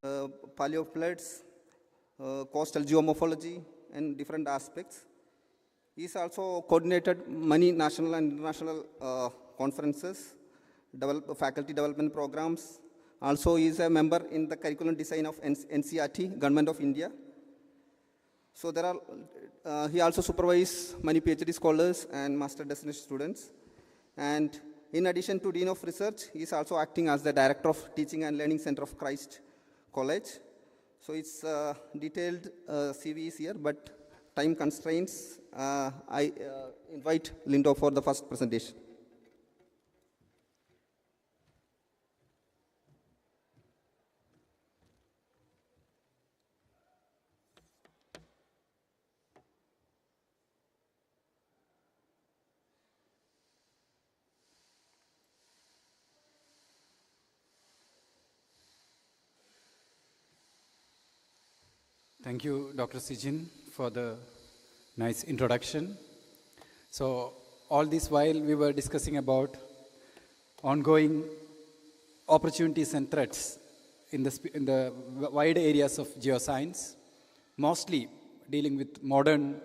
paleofloods, coastal geomorphology, and different aspects. He's also coordinated many national and international conferences, faculty development programs. Also, he is a member in the curriculum design of NCERT, Government of India. So he also supervised many PhD scholars and master destination students. And in addition to Dean of Research, he is also acting as the Director of Teaching and Learning Center of Christ College. So it's detailed CV is here, but time constraints, I invite Lindo for the first presentation. Thank you, Dr. Sijin, for the nice introduction. So, all this while we were discussing about ongoing opportunities and threats in the wide areas of geoscience, mostly dealing with modern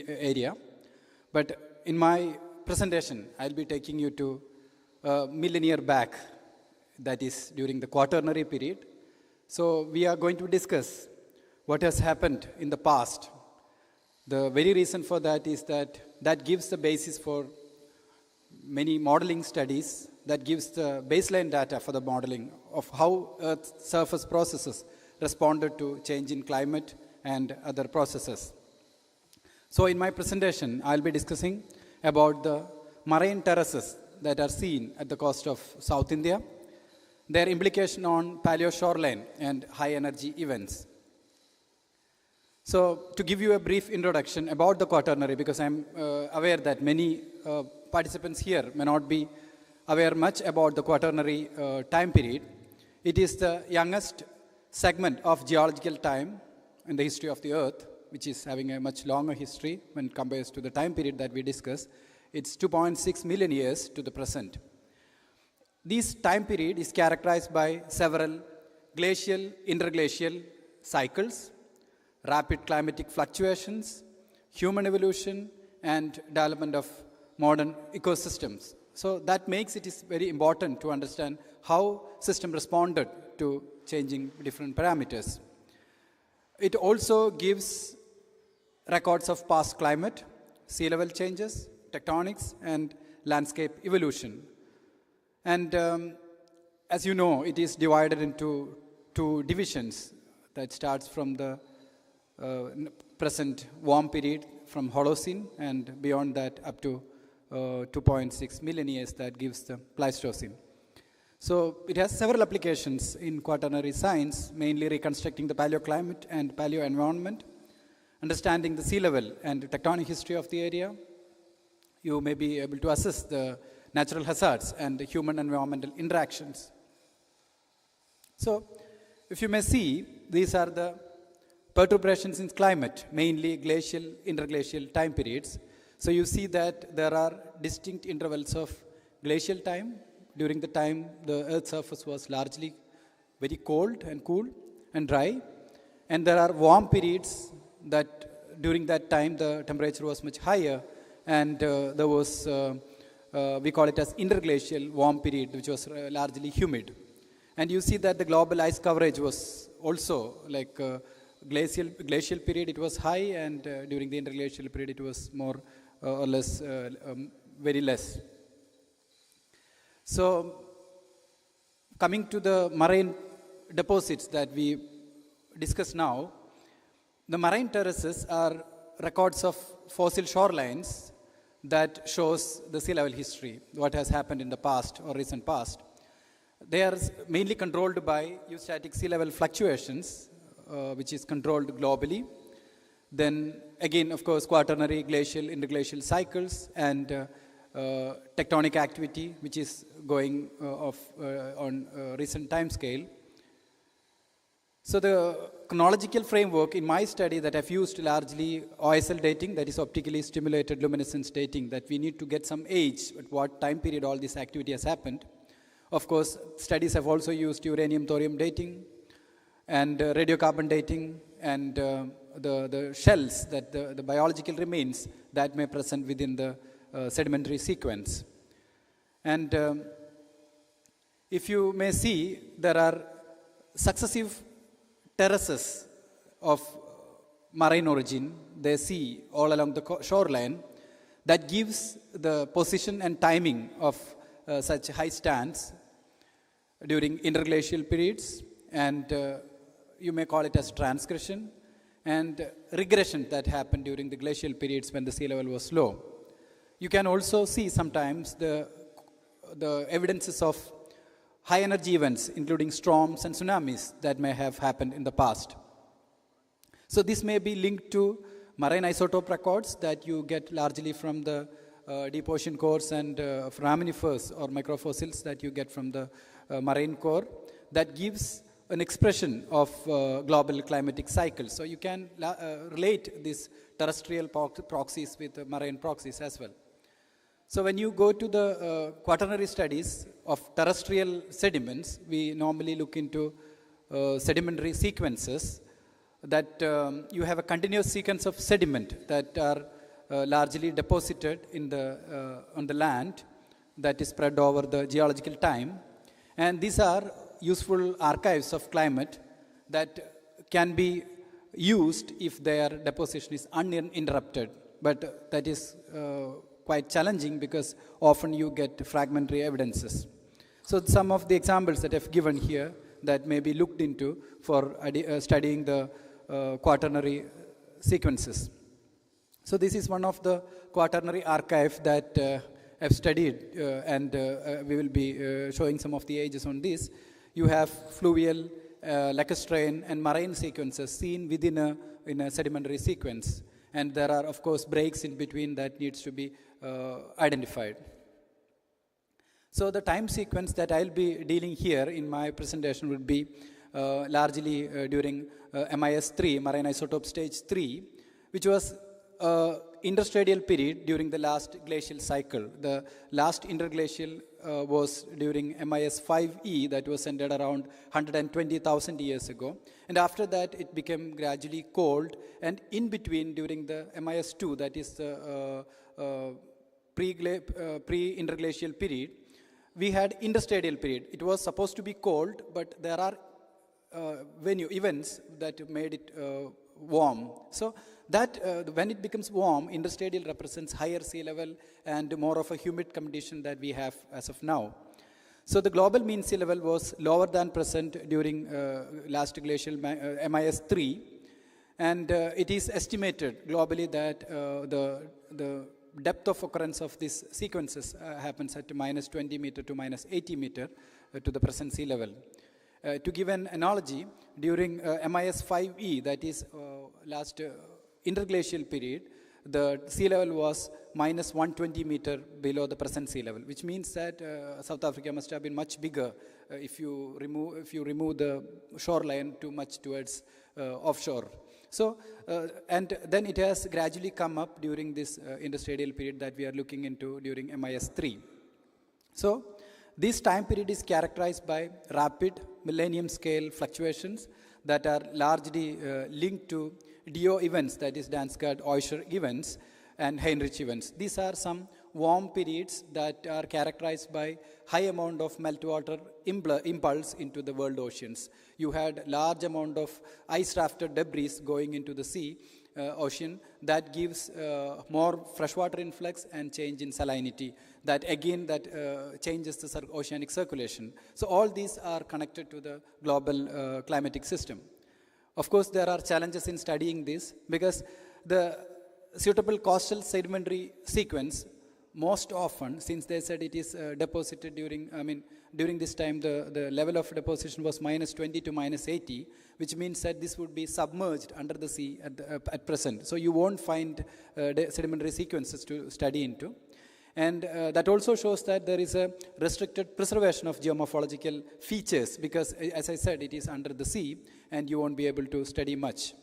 area. But in my presentation, I'll be taking you to a millennia back, that is during the Quaternary period. So we are going to discuss what has happened in the past. The very reason for that is that gives the basis for many modeling studies, that gives the baseline data for the modeling of how Earth's surface processes responded to change in climate and other processes. So in my presentation, I'll be discussing about the marine terraces that are seen at the coast of South India, their implication on paleo shoreline and high energy events. So to give you a brief introduction about the Quaternary, because I'm aware that many participants here may not be aware much about the Quaternary time period. It is the youngest segment of geological time in the history of the Earth, which is having a much longer history when compared to the time period that we discussed. It's 2.6 million years to the present. This time period is characterized by several glacial, interglacial cycles, rapid climatic fluctuations, human evolution, and development of modern ecosystems. So that makes it is very important to understand how system responded to changing different parameters. It also gives records of past climate, sea level changes, tectonics, and landscape evolution. And as you know, it is divided into two divisions that starts from the present warm period from Holocene, and beyond that up to 2.6 million years that gives the Pleistocene. So it has several applications in quaternary science, mainly reconstructing the paleoclimate and paleoenvironment, understanding the sea level and tectonic history of the area. You may be able to assess the natural hazards and human environmental interactions. So, if you may see, these are the perturbations in climate, mainly glacial, interglacial time periods. So you see that there are distinct intervals of glacial time. During the time the Earth's surface was largely very cold and cool and dry. And there are warm periods that during that time the temperature was much higher, and there was we call it as interglacial warm period, which was largely humid. And you see that the global ice coverage was also like glacial period it was high, and during the interglacial period it was more or less very less. So coming to the marine deposits that we discuss now, the marine terraces are records of fossil shorelines that shows the sea level history, what has happened in the past or recent past. They are mainly controlled by eustatic sea level fluctuations, which is controlled globally. Then again, of course, quaternary, glacial, interglacial cycles, and tectonic activity, which is going on recent time scale. So the chronological framework in my study that I've used largely OSL dating, that is optically stimulated luminescence dating, that we need to get some age at what time period all this activity has happened. Of course, studies have also used uranium-thorium dating and radiocarbon dating and the shells, that the biological remains that may present within the sedimentary sequence. And if you may see, there are successive terraces of marine origin, they see all along the shoreline, that gives the position and timing of such high stands during interglacial periods, and you may call it as transgression, and regression that happened during the glacial periods when the sea level was low. You can also see sometimes the evidences of high energy events, including storms and tsunamis that may have happened in the past. So this may be linked to marine isotope records that you get largely from the deep ocean cores and foraminifers or microfossils that you get from the marine core, that gives an expression of global climatic cycles. So you can relate these terrestrial proxies with marine proxies as well. So when you go to the quaternary studies of terrestrial sediments, we normally look into sedimentary sequences that you have a continuous sequence of sediment that are largely deposited in on the land that is spread over the geological time. And these are useful archives of climate that can be used if their deposition is uninterrupted. But that is quite challenging because often you get fragmentary evidences. So some of the examples that I've given here that may be looked into for studying the quaternary sequences. So this is one of the quaternary archive that I've studied, and we will be showing some of the ages on this. You have fluvial, lacustrine, and marine sequences seen within in a sedimentary sequence. And there are, of course, breaks in between that needs to be identified. So the time sequence that I'll be dealing here in my presentation would be largely during MIS 3, marine isotope stage 3, which was interstadial period during the last glacial cycle. The last interglacial was during MIS 5E, that was ended around 120,000 years ago. And after that, it became gradually cold. And in between, during the MIS 2, that is the pre-interglacial period, we had interstadial period. It was supposed to be cold, but there are events that made it warm. So that when it becomes warm, interstadial represents higher sea level and more of a humid condition that we have as of now. So the global mean sea level was lower than present during last glacial MIS 3, and it is estimated globally that the depth of occurrence of these sequences happens at minus 20 meter to minus 80 meter to the present sea level. To give an analogy, during MIS 5E, that is last interglacial period, the sea level was minus 120 meter below the present sea level, which means that South Africa must have been much bigger if you remove the shoreline too much towards offshore. So, and then it has gradually come up during this interstadial period that we are looking into during MIS 3. So, this time period is characterized by rapid millennium scale fluctuations that are largely linked to DO events, that is Dansgaard-Oeser events and Heinrich events. These are some warm periods that are characterized by high amount of meltwater impulse into the world oceans. You had large amount of ice rafter debris going into the sea, ocean, that gives more freshwater influx and change in salinity. That again, that changes the oceanic circulation. So all these are connected to the global climatic system. Of course, there are challenges in studying this because the suitable coastal sedimentary sequence, most often, since they said it is deposited during this time, the level of deposition was minus 20 to minus 80, which means that this would be submerged under the sea at present. So you won't find sedimentary sequences to study into. And that also shows that there is a restricted preservation of geomorphological features because, as I said, it is under the sea and you won't be able to study much.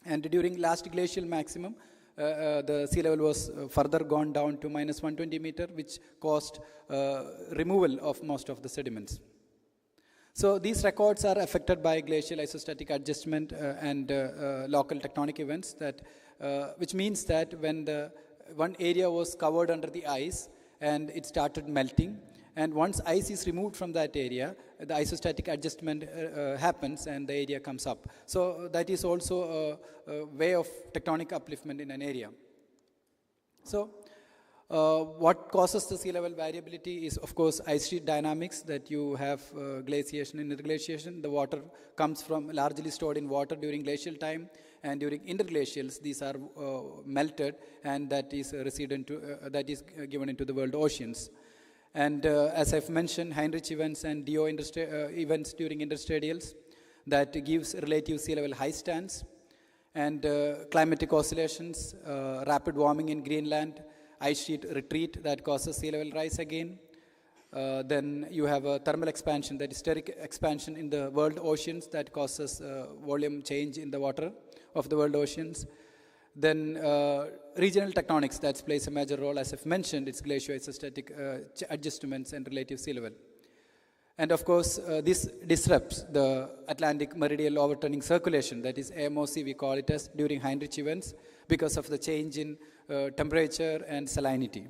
And during last glacial maximum, the sea level was further gone down to minus 120 meter, which caused removal of most of the sediments. So these records are affected by glacial isostatic adjustment and local tectonic events, that, which means that when the one area was covered under the ice and it started melting, and once ice is removed from that area, the isostatic adjustment happens and the area comes up. So that is also a way of tectonic upliftment in an area. So what causes the sea level variability is, of course, ice sheet dynamics, that you have glaciation and interglaciation. The water comes from largely stored in water during glacial time, and during interglacials, these are melted, and that is receded to, that is given into the world oceans. And as I've mentioned, Heinrich events and DO events during interstadials, that gives relative sea level high stands, and climatic oscillations, rapid warming in Greenland, ice sheet retreat that causes sea level rise again. Then you have a thermal expansion, that is steric expansion in the world oceans, that causes volume change in the water of the world oceans. Then regional tectonics, that plays a major role. As I've mentioned, it's glacial-isostatic adjustments and relative sea level. And of course, this disrupts the Atlantic meridional overturning circulation, that is AMOC, we call it as, during Heinrich events, because of the change in temperature and salinity.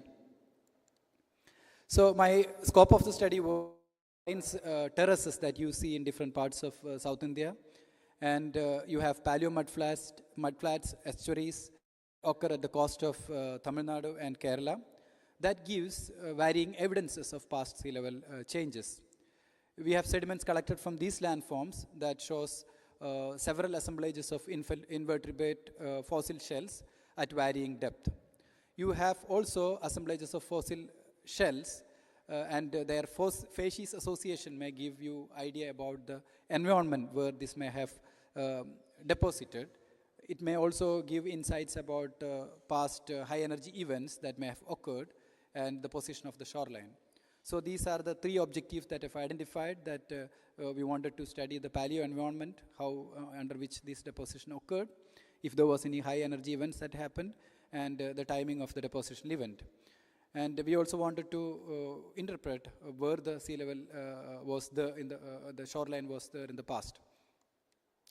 So my scope of the study was terraces that you see in different parts of South India. And you have paleo mudflats, estuaries occur at the coast of Tamil Nadu and Kerala. That gives varying evidences of past sea level changes. We have sediments collected from these landforms that shows several assemblages of invertebrate fossil shells at varying depth. You have also assemblages of fossil shells, and their facies association may give you idea about the environment where this may have deposited. It may also give insights about past high energy events that may have occurred and the position of the shoreline. So these are the three objectives that I've identified, that we wanted to study the paleo environment, how under which this deposition occurred, if there was any high energy events that happened, and the timing of the deposition event. And we also wanted to interpret where the sea level was there in the shoreline was there in the past.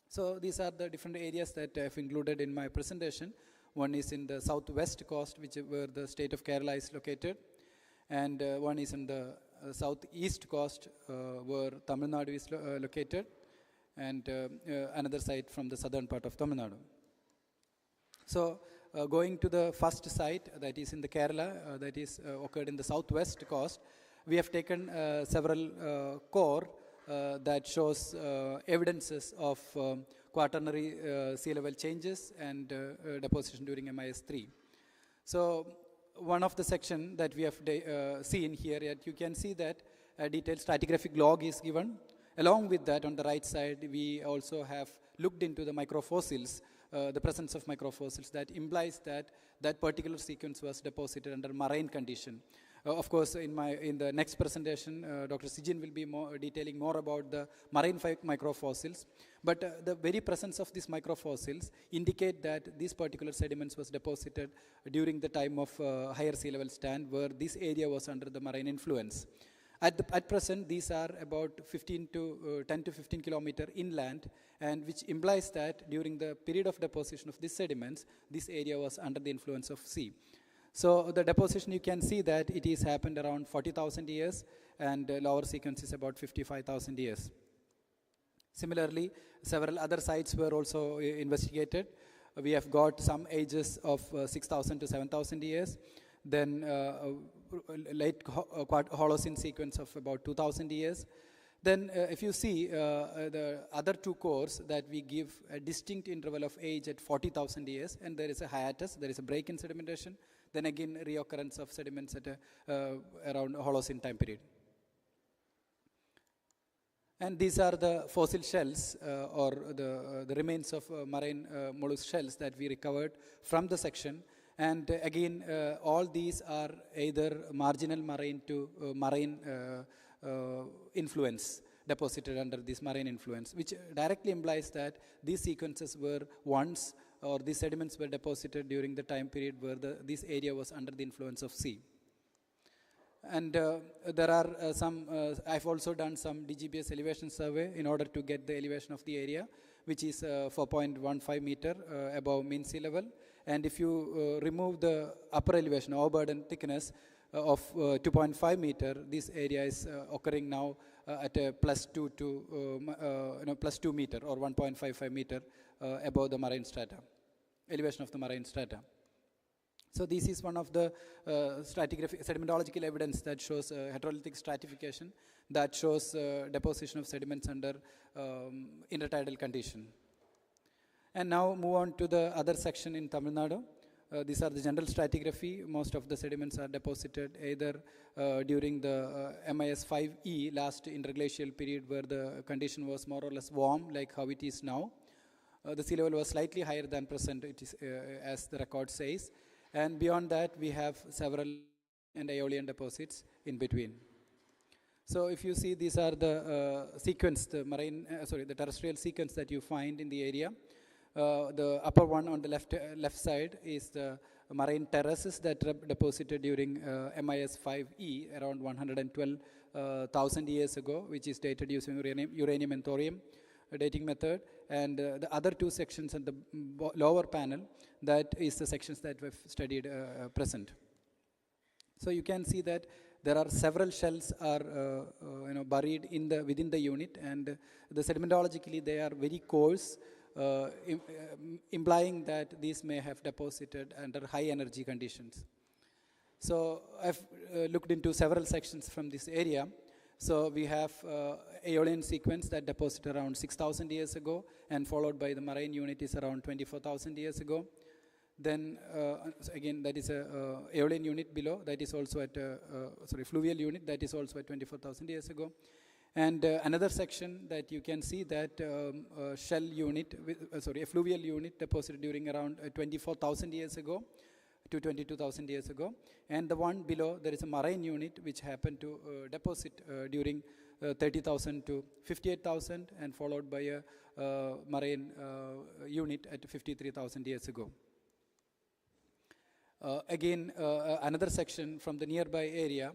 So these are the different areas that I've included in my presentation. One is in the southwest coast, where the state of Kerala is located, and one is in the southeast coast, where Tamil Nadu is located, and another site from the southern part of Tamil Nadu. So going to the first site, that is in the Kerala, that is occurred in the southwest coast, we have taken several core that shows evidences of quaternary sea level changes and deposition during MIS3. So one of the section that we have seen here, you can see that a detailed stratigraphic log is given. Along with that, on the right side, we also have looked into the microfossils, the presence of microfossils, that implies that that particular sequence was deposited under marine condition. Of course, in the next presentation, Dr. Sijin will be detailing more about the marine microfossils. But the very presence of these microfossils indicate that these particular sediments was deposited during the time of higher sea level stand, where this area was under the marine influence. At present, these are about 10 to 15 kilometer inland, and which implies that during the period of deposition of these sediments, this area was under the influence of sea. So the deposition, you can see that it is happened around 40,000 years, and lower sequence is about 55,000 years. Similarly, several other sites were also investigated. We have got some ages of 6,000 to 7,000 years. Then late Holocene sequence of about 2,000 years. Then if you see the other two cores, that we give a distinct interval of age at 40,000 years, and there is a hiatus, there is a break in sedimentation, then again reoccurrence of sediments at around Holocene time period. And these are the fossil shells or the remains of marine mollusk shells that we recovered from the section. And again, all these are either marginal marine to marine influence, deposited under this marine influence, which directly implies that these sequences were once or these sediments were deposited during the time period where this area was under the influence of sea. And there are I've also done some DGBS elevation survey in order to get the elevation of the area, which is 4.15 meter above mean sea level. And if you remove the upper elevation, overburden thickness of 2.5 meter, this area is occurring now at a +2 to +2 meter or 1.55 meter above the marine strata, elevation of the marine strata. So this is one of the sedimentological evidence that shows heterolithic stratification, that shows deposition of sediments under intertidal condition. And now move on to the other section in Tamil Nadu. These are the general stratigraphy. Most of the sediments are deposited either during the MIS 5E, last interglacial period, where the condition was more or less warm, like how it is now. The sea level was slightly higher than present, it is, as the record says. And beyond that, we have several and Aeolian deposits in between. So if you see, these are the sequence, the terrestrial sequence that you find in the area. The upper one on the left side is the marine terraces that deposited during MIS 5E around 112,000 years ago, which is dated using uranium and thorium dating method. And the other two sections on the lower panel, that is the sections that we've studied present. So you can see that there are several shells are buried within the unit, and the sedimentologically they are very coarse, implying that these may have deposited under high energy conditions. So I've looked into several sections from this area. So we have Aeolian sequence that deposited around 6,000 years ago, and followed by the marine unit is around 24,000 years ago. Then again, that is a Aeolian unit below, that is also at fluvial unit, that is also at 24,000 years ago. And another section that you can see that shell unit, a fluvial unit deposited during around 24,000 years ago to 22,000 years ago. And the one below, there is a marine unit which happened to deposit during 30,000 to 58,000, and followed by a marine unit at 53,000 years ago. Again, another section from the nearby area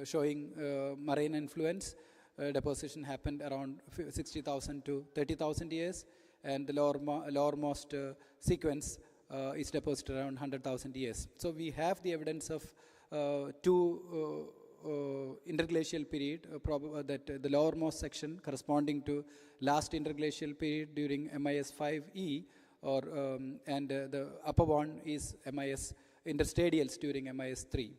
showing marine influence. Deposition happened around 60,000 to 30,000 years, and the lowermost sequence is deposited around 100,000 years. So we have the evidence of two interglacial period, that the lowermost section corresponding to last interglacial period during MIS 5E, and the upper one is MIS interstadials during MIS 3.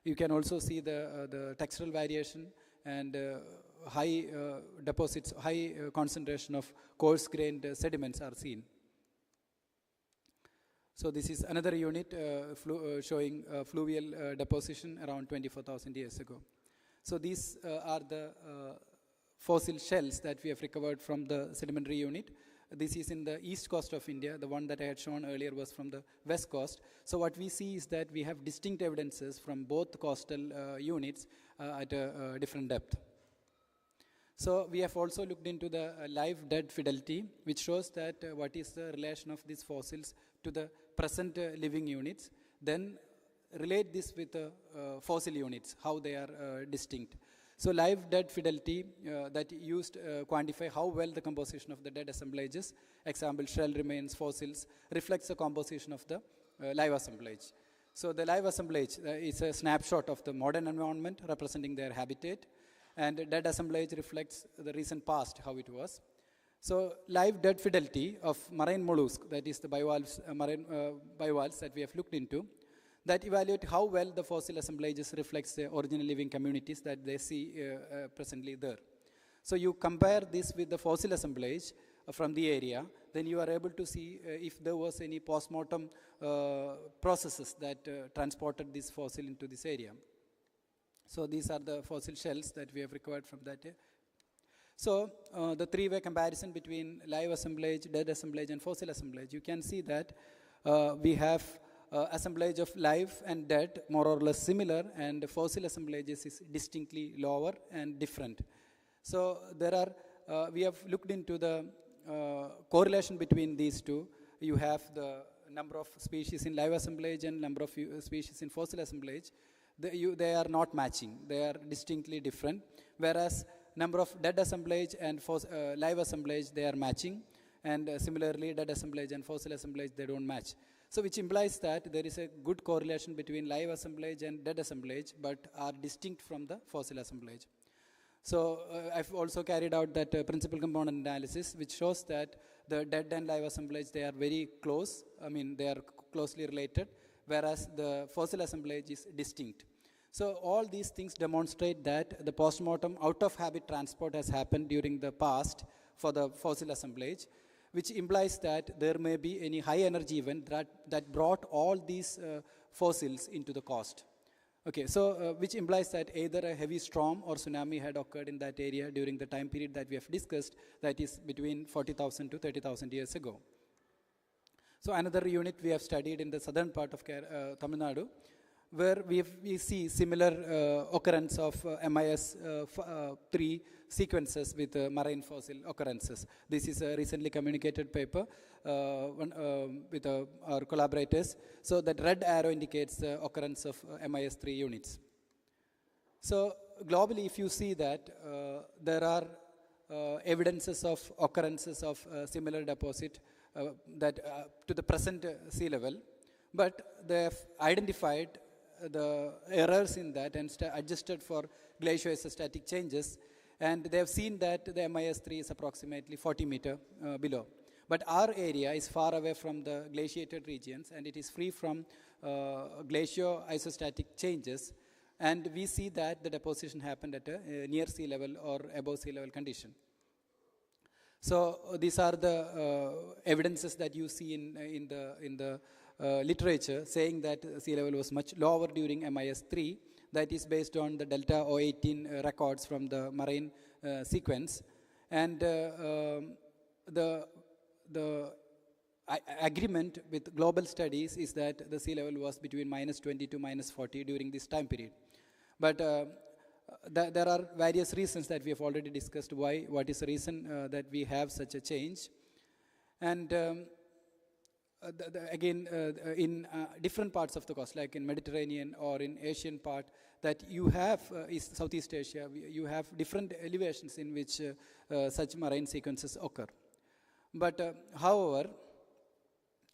You can also see the textural variation and high deposits, high concentration of coarse-grained sediments are seen. So this is another unit showing fluvial deposition around 24,000 years ago. So these are the fossil shells that we have recovered from the sedimentary unit. This is in the east coast of India. The one that I had shown earlier was from the west coast. So what we see is that we have distinct evidences from both coastal units at a different depth. So we have also looked into the live-dead fidelity, which shows that what is the relation of these fossils to the present living units. Then relate this with the fossil units, how they are distinct. So live-dead fidelity that used quantify how well the composition of the dead assemblages, example shell remains, fossils, reflects the composition of the live assemblage. So the live assemblage is a snapshot of the modern environment representing their habitat, and dead assemblage reflects the recent past, how it was. So live dead fidelity of marine mollusk, that is the bivalves, marine bivalves that we have looked into, that evaluate how well the fossil assemblages reflects the original living communities that they see presently there. So you compare this with the fossil assemblage from the area, then you are able to see if there was any post-mortem processes that transported this fossil into this area. So these are the fossil shells that we have recovered from that. So the three-way comparison between live assemblage, dead assemblage, and fossil assemblage, you can see that we have assemblage of live and dead more or less similar, and fossil assemblages is distinctly lower and different. So there are, we have looked into the correlation between these two, you have the number of species in live assemblage and number of species in fossil assemblage, they are not matching. They are distinctly different. Whereas number of dead assemblage and live assemblage, they are matching. And similarly, dead assemblage and fossil assemblage, they don't match. So which implies that there is a good correlation between live assemblage and dead assemblage, but are distinct from the fossil assemblage. So I've also carried out that principal component analysis, which shows that the dead and live assemblage, they are very close. I mean, they are closely related, whereas the fossil assemblage is distinct. So all these things demonstrate that the postmortem out-of-habit transport has happened during the past for the fossil assemblage, which implies that there may be any high energy event that brought all these fossils into the coast. Okay, so which implies that either a heavy storm or tsunami had occurred in that area during the time period that we have discussed, that is between 40,000 to 30,000 years ago. So another unit we have studied in the southern part of Tamil Nadu, where we see similar occurrence of MIS3 sequences with marine fossil occurrences. This is a recently communicated paper with our collaborators. So that red arrow indicates the occurrence of MIS3 units. So globally, if you see that there are evidences of occurrences of similar deposit that to the present sea level, but they have identified the errors in that and adjusted for glacial-isostatic changes, and they have seen that the MIS3 is approximately 40 meters below. But our area is far away from the glaciated regions, and it is free from glacial-isostatic changes, and we see that the deposition happened at a near sea level or above sea level condition. So these are the evidences that you see in the literature saying that sea level was much lower during MIS3. That is based on the Delta O18 records from the marine sequence. And the agreement with global studies is that the sea level was between -20 to -40 during this time period. But there are various reasons that we have already discussed what is the reason that we have such a change. And again, in different parts of the coast, like in Mediterranean or in Asian part, that you have, Southeast Asia, you have different elevations in which such marine sequences occur. But however,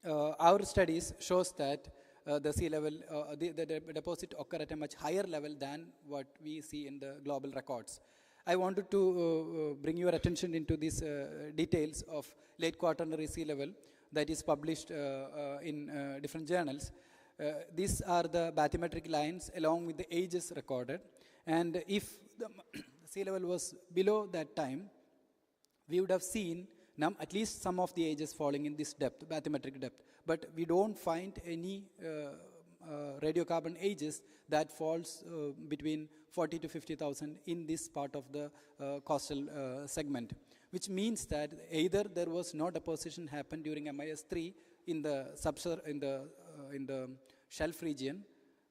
our studies shows that the sea level, the deposit occur at a much higher level than what we see in the global records. I wanted to bring your attention into these details of late quaternary sea level that is published in different journals. These are the bathymetric lines along with the ages recorded. And if the sea level was below that time, we would have seen at least some of the ages falling in this depth, bathymetric depth. But we don't find any radiocarbon ages that falls between 40 to 50,000 in this part of the coastal segment, which means that either there was no deposition happened during MIS3 in the shelf region,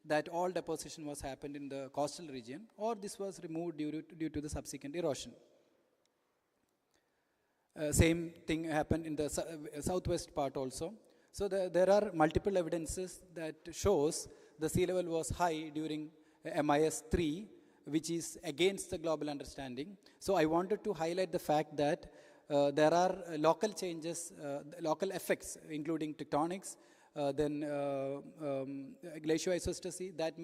that all deposition was happened in the coastal region, or this was removed due to the subsequent erosion. Same thing happened in the southwest part also. So there are multiple evidences that shows the sea level was high during MIS3, which is against the global understanding. So I wanted to highlight the fact that there are local changes, local effects, including tectonics, then glacial-isostasy that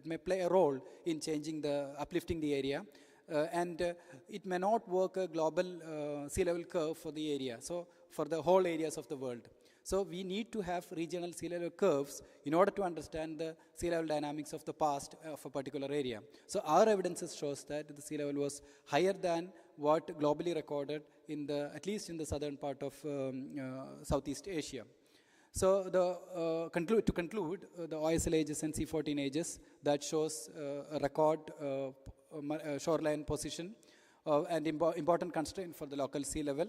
may play a role in uplifting the area. And it may not work a global sea level curve for the area, so for the whole areas of the world. So we need to have regional sea level curves in order to understand the sea level dynamics of the past of a particular area. So our evidences shows that the sea level was higher than what globally recorded at least in the southern part of Southeast Asia. So to conclude, the OSL ages and C14 ages that shows a record shoreline position and important constraint for the local sea level.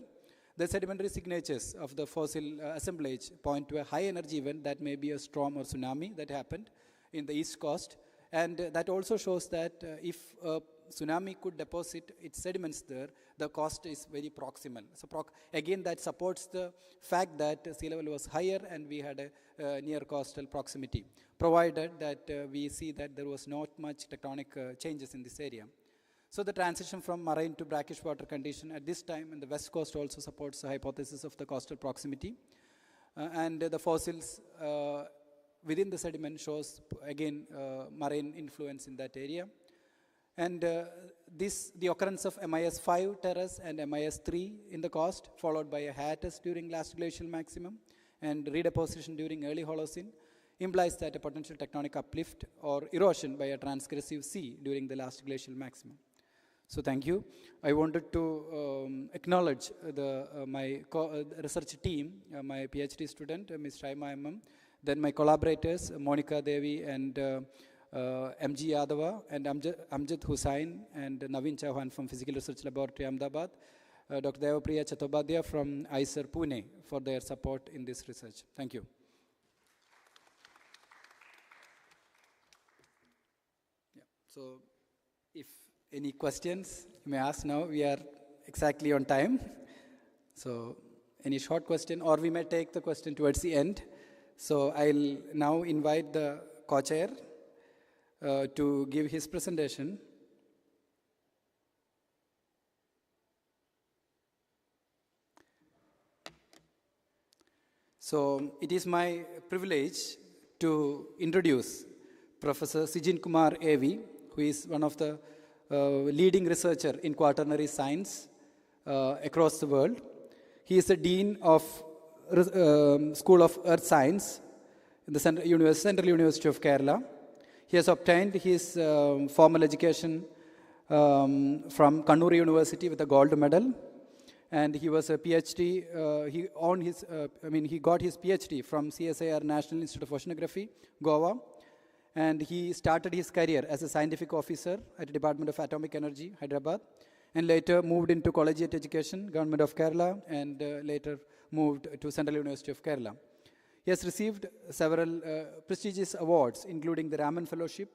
The sedimentary signatures of the fossil assemblage point to a high energy event that may be a storm or tsunami that happened in the east coast. And that also shows that if tsunami could deposit its sediments there, the coast is very proximal. So again, that supports the fact that sea level was higher and we had a near coastal proximity, provided that we see that there was not much tectonic changes in this area. So the transition from marine to brackish water condition at this time in the west coast also supports the hypothesis of the coastal proximity. And the fossils within the sediment shows again marine influence in that area. And the occurrence of MIS5 terrace and MIS3 in the coast, followed by a hiatus during last glacial maximum and redeposition during early Holocene, implies that a potential tectonic uplift or erosion by a transgressive sea during the last glacial maximum. So thank you. I wanted to acknowledge my research team, my PhD student, Ms. Shaima MM, then my collaborators, Monica Devi and MG Yadava, and Amjad Hussain and Naveen Chauhan from Physical Research Laboratory, Ahmedabad, Dr. Devapriya Chattopadhyay from ICEES, Pune, for their support in this research. Thank you. Yeah. So if any questions you may ask now, we are exactly on time. So any short question, or we may take the question towards the end. So I'll now invite the co-chair to give his presentation. So it is my privilege to introduce Professor Sijin Kumar A.V., who is one of the leading researcher in quaternary science across the world. He is the Dean of School of Earth Science in the Central University of Kerala. He has obtained his formal education from Kannur University with a gold medal, and he was a PhD. He got his PhD from CSIR National Institute of Oceanography, Goa. And he started his career as a scientific officer at the Department of Atomic Energy, Hyderabad, and later moved into collegiate education, Government of Kerala, and later moved to Central University of Kerala. He has received several prestigious awards, including the Raman Fellowship,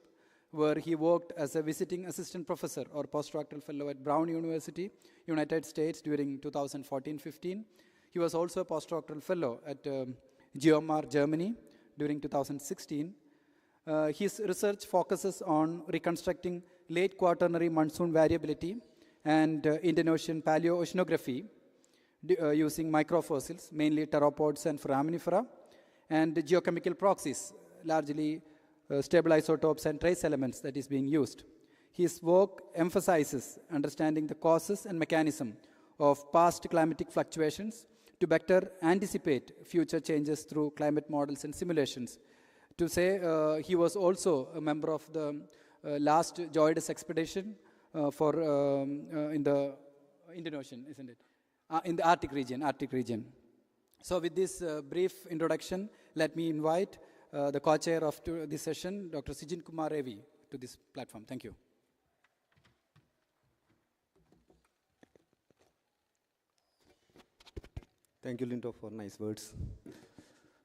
where he worked as a visiting assistant professor or postdoctoral fellow at Brown University, United States during 2014-15. He was also a postdoctoral fellow at GeoMar, Germany during 2016. His research focuses on reconstructing late quaternary monsoon variability and Indian Ocean paleoceanography using microfossils, mainly pteropods and foraminifera, and geochemical proxies, largely stable isotopes and trace elements that is being used. His work emphasizes understanding the causes and mechanism of past climatic fluctuations to better anticipate future changes through climate models and simulations. To say he was also a member of the last JOIDES expedition in the Indian Ocean, isn't it? In the Arctic region. So with this brief introduction, let me invite the co-chair of this session, Dr. Sijin Kumar A.V., to this platform. Thank you. Thank you, Lindo, for nice words.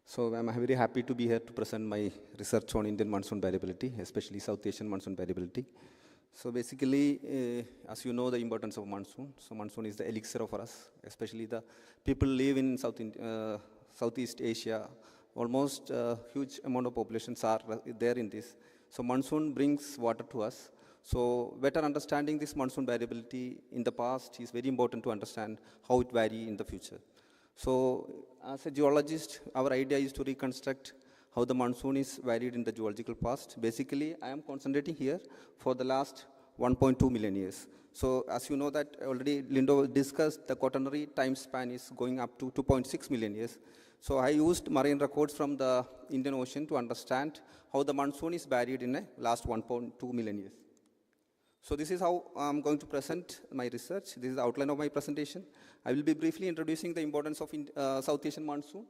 So I'm very happy to be here to present my research on Indian monsoon variability, especially South Asian monsoon variability. So basically, as you know, the importance of monsoon. So monsoon is the elixir for us, especially the people live in Southeast Asia. Almost a huge amount of populations are there in this. So monsoon brings water to us. So better understanding this monsoon variability in the past is very important to understand how it varies in the future. So as a geologist, our idea is to reconstruct how the monsoon is varied in the geological past. Basically, I am concentrating here for the last 1.2 million years. So as you know that already Lindo discussed, the quaternary time span is going up to 2.6 million years. So I used marine records from the Indian Ocean to understand how the monsoon is varied in the last 1.2 million years. So this is how I'm going to present my research. This is the outline of my presentation. I will be briefly introducing the importance of South Asian monsoon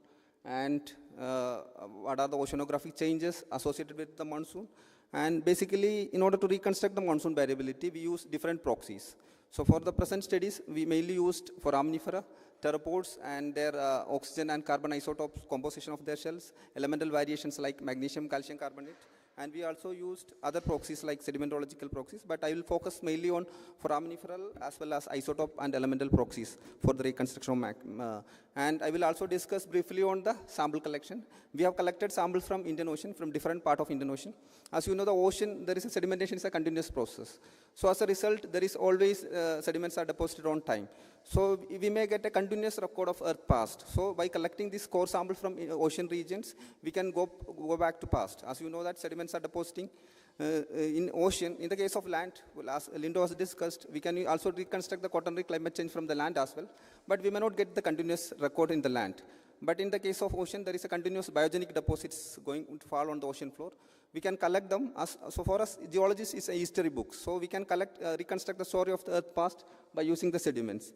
and what are the oceanographic changes associated with the monsoon. And basically, in order to reconstruct the monsoon variability, we use different proxies. So for the present studies, we mainly used foraminifera, pteropods, and their oxygen and carbon isotopes composition of their shells, elemental variations like magnesium, calcium carbonate, And we also used other proxies like sedimentological proxies, but I will focus mainly on foraminiferal as well as isotope and elemental proxies for the reconstruction of and I will also discuss briefly on the sample collection. We have collected samples from Indian Ocean, from different part of Indian Ocean. As you know, the ocean, there is a sedimentation is a continuous process. So as a result, there is always sediments are deposited on time. So we may get a continuous record of Earth past. So by collecting this core sample from ocean regions, we can go back to past. As you know that sediments are depositing in ocean. In the case of land, well, as Lindo has discussed, we can also reconstruct the quaternary climate change from the land as well. But we may not get the continuous record in the land. But in the case of ocean, there is a continuous biogenic deposits going to fall on the ocean floor. We can collect them. So for us, geologists is a history book. So we can collect, reconstruct the story of the Earth past by using the sediments.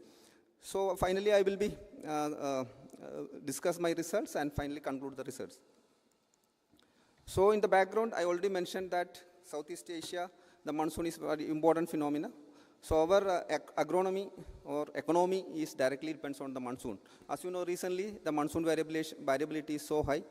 So finally, I will be discuss my results and finally conclude the research. So in the background, I already mentioned that Southeast Asia, the monsoon is a very important phenomena. So our agronomy or economy is directly depends on the monsoon. As you know, recently the monsoon variability is so high.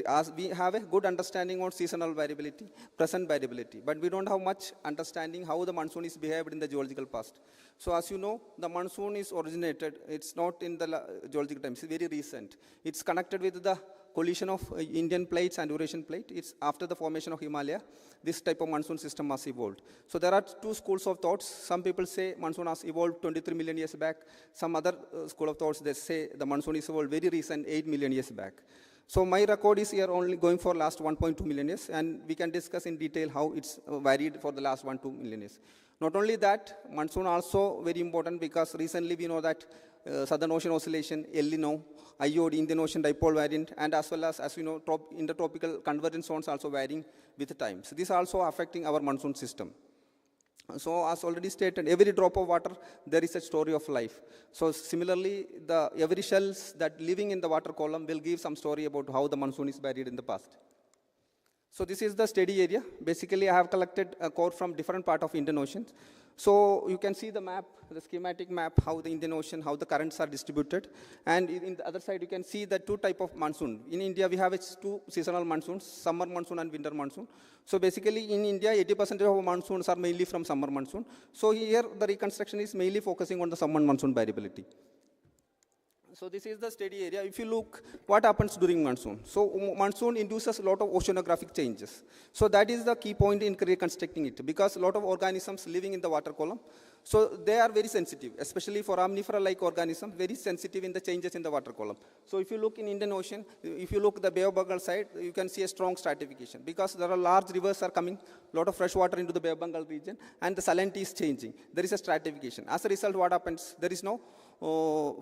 As we have a good understanding on seasonal variability, present variability, but we don't have much understanding how the monsoon is behaved in the geological past. So as you know, the monsoon is originated, it's not in the geological times, it's very recent. It's connected with the collision of Indian plates and Eurasian plate. It's after the formation of Himalaya, this type of monsoon system has evolved. So there are two schools of thoughts. Some people say monsoon has evolved 23 million years back. Some other school of thoughts, they say the monsoon is evolved very recent, 8 million years back. So my record is here only going for last 1.2 million years, and we can discuss in detail how it's varied for the last 1-2 million years. Not only that, monsoon also very important because recently we know that Southern Ocean Oscillation, El Nino, IOD, Indian Ocean Dipole Variant, and as well as you know, intertropical convergence zones also varying with time. So this is also affecting our monsoon system. So as already stated, every drop of water, there is a story of life. So similarly, every shells that living in the water column will give some story about how the monsoon is varied in the past. So this is the study area. Basically, I have collected a core from different part of Indian Ocean. So you can see the map, the schematic map, how the Indian Ocean, how the currents are distributed. And in the other side, you can see the two type of monsoon. In India, we have two seasonal monsoons, summer monsoon and winter monsoon. So basically, in India, 80% of monsoons are mainly from summer monsoon. So here, the reconstruction is mainly focusing on the summer monsoon variability. So this is the study area. If you look, what happens during monsoon? So monsoon induces a lot of oceanographic changes. So that is the key point in reconstructing it, because a lot of organisms living in the water column, so they are very sensitive, especially for foraminiferal-like organisms, very sensitive in the changes in the water column. So if you look in Indian Ocean, if you look the Bay of Bengal side, you can see a strong stratification, because there are large rivers are coming, a lot of fresh water into the Bay of Bengal region, and the salinity is changing. There is a stratification. As a result, what happens? There is no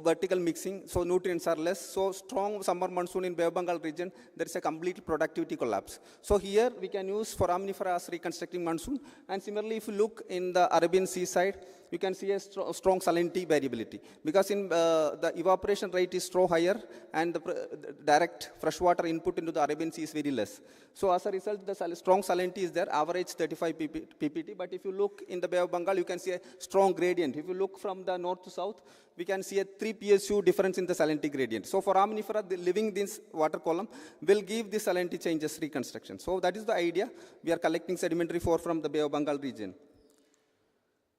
vertical mixing, so nutrients are less. So strong summer monsoon in Bay of Bengal region, there is a complete productivity collapse. So here we can use foraminiferous as reconstructing monsoon. And similarly, if you look in the Arabian Sea side, you can see a strong salinity variability, because in the evaporation rate is so higher, and the direct freshwater input into the Arabian Sea is very less. So as a result, the strong salinity is there, average 35 ppt. But if you look in the Bay of Bengal, you can see a strong gradient. If you look from the north to south, we can see a 3 PSU difference in the salinity gradient. So foraminifera living this water column will give the salinity changes reconstruction. So that is the idea. We are collecting sedimentary core from the Bay of Bengal region.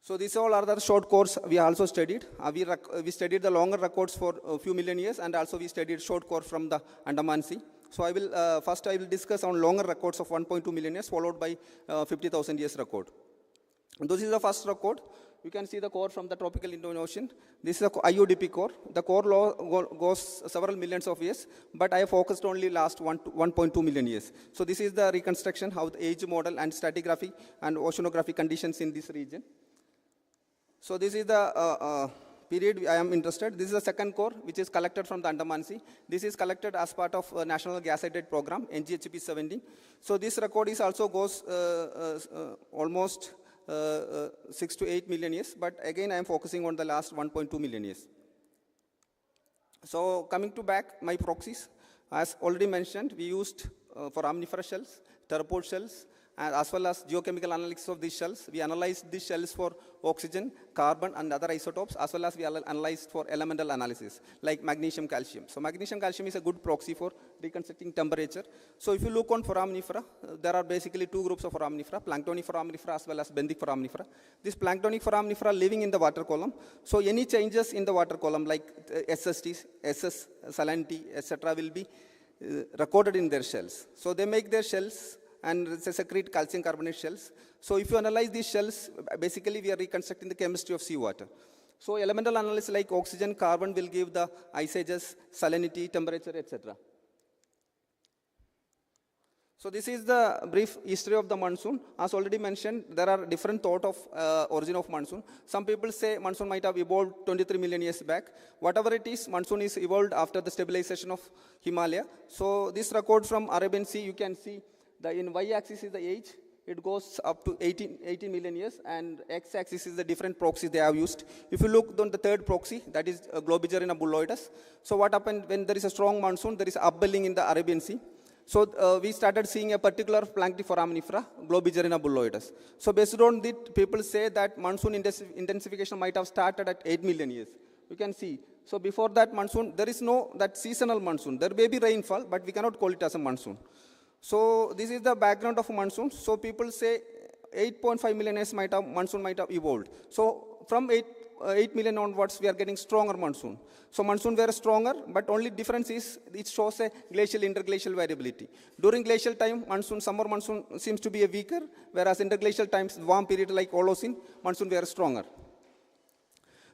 So these all are the short cores we also studied. We studied the longer records for a few million years, and also we studied short core from the Andaman Sea. So I will first I will discuss on longer records of 1.2 million years, followed by 50,000 years record. And this is the first record. You can see the core from the tropical Indian Ocean. This is the IODP core. The core goes several millions of years, but I have focused only last 1.2 million years. So this is the reconstruction, how the age model and stratigraphy and oceanographic conditions in this region. So this is the period I am interested. This is the second core, which is collected from the Andaman Sea. This is collected as part of National Gas Hydrate Program, NGHP 17. So this record is also goes almost 6 to 8 million years, but again I am focusing on the last 1.2 million years. So coming to back my proxies, as already mentioned, we used foraminiferous shells, theropod shells, and as well as geochemical analysis of these shells. We analyzed these shells for oxygen, carbon, and other isotopes, as well as we analyzed for elemental analysis, like magnesium, calcium. So magnesium, calcium is a good proxy for reconstructing temperature. So if you look on foraminifera, there are basically two groups of foraminifera, planktonic foraminifera as well as benthic foraminifera. This planktonic foraminifera living in the water column. So any changes in the water column like SSTs, SS, salinity, etc. will be recorded in their shells. So they make their shells and they secrete calcium carbonate shells. So if you analyze these shells, basically we are reconstructing the chemistry of seawater. So elemental analysis like oxygen, carbon will give the ICEES, salinity, temperature, etc. So this is the brief history of the monsoon. As already mentioned, there are different thought of origin of monsoon. Some people say monsoon might have evolved 23 million years back. Whatever it is, monsoon is evolved after the stabilization of Himalaya. So this record from Arabian Sea, you can see the in y-axis is the age. It goes up to 18 million years, and x-axis is the different proxies they have used. If you look on the third proxy, that is Globigerina bulloides. So what happened when there is a strong monsoon, there is upwelling in the Arabian Sea. So we started seeing a particular plankton foraminifera, Globigerina bulloides. So based on that, people say that monsoon intensification might have started at 8 million years. You can see. So before that monsoon, there is no that seasonal monsoon. There may be rainfall, but we cannot call it as a monsoon. So this is the background of monsoon. So people say 8.5 million years monsoon might have evolved. So from 8 million onwards, we are getting stronger monsoon. So monsoon were stronger, but only difference is it shows a glacial interglacial variability. During glacial time, summer monsoon seems to be a weaker, whereas interglacial times, warm period like Holocene, monsoon were stronger.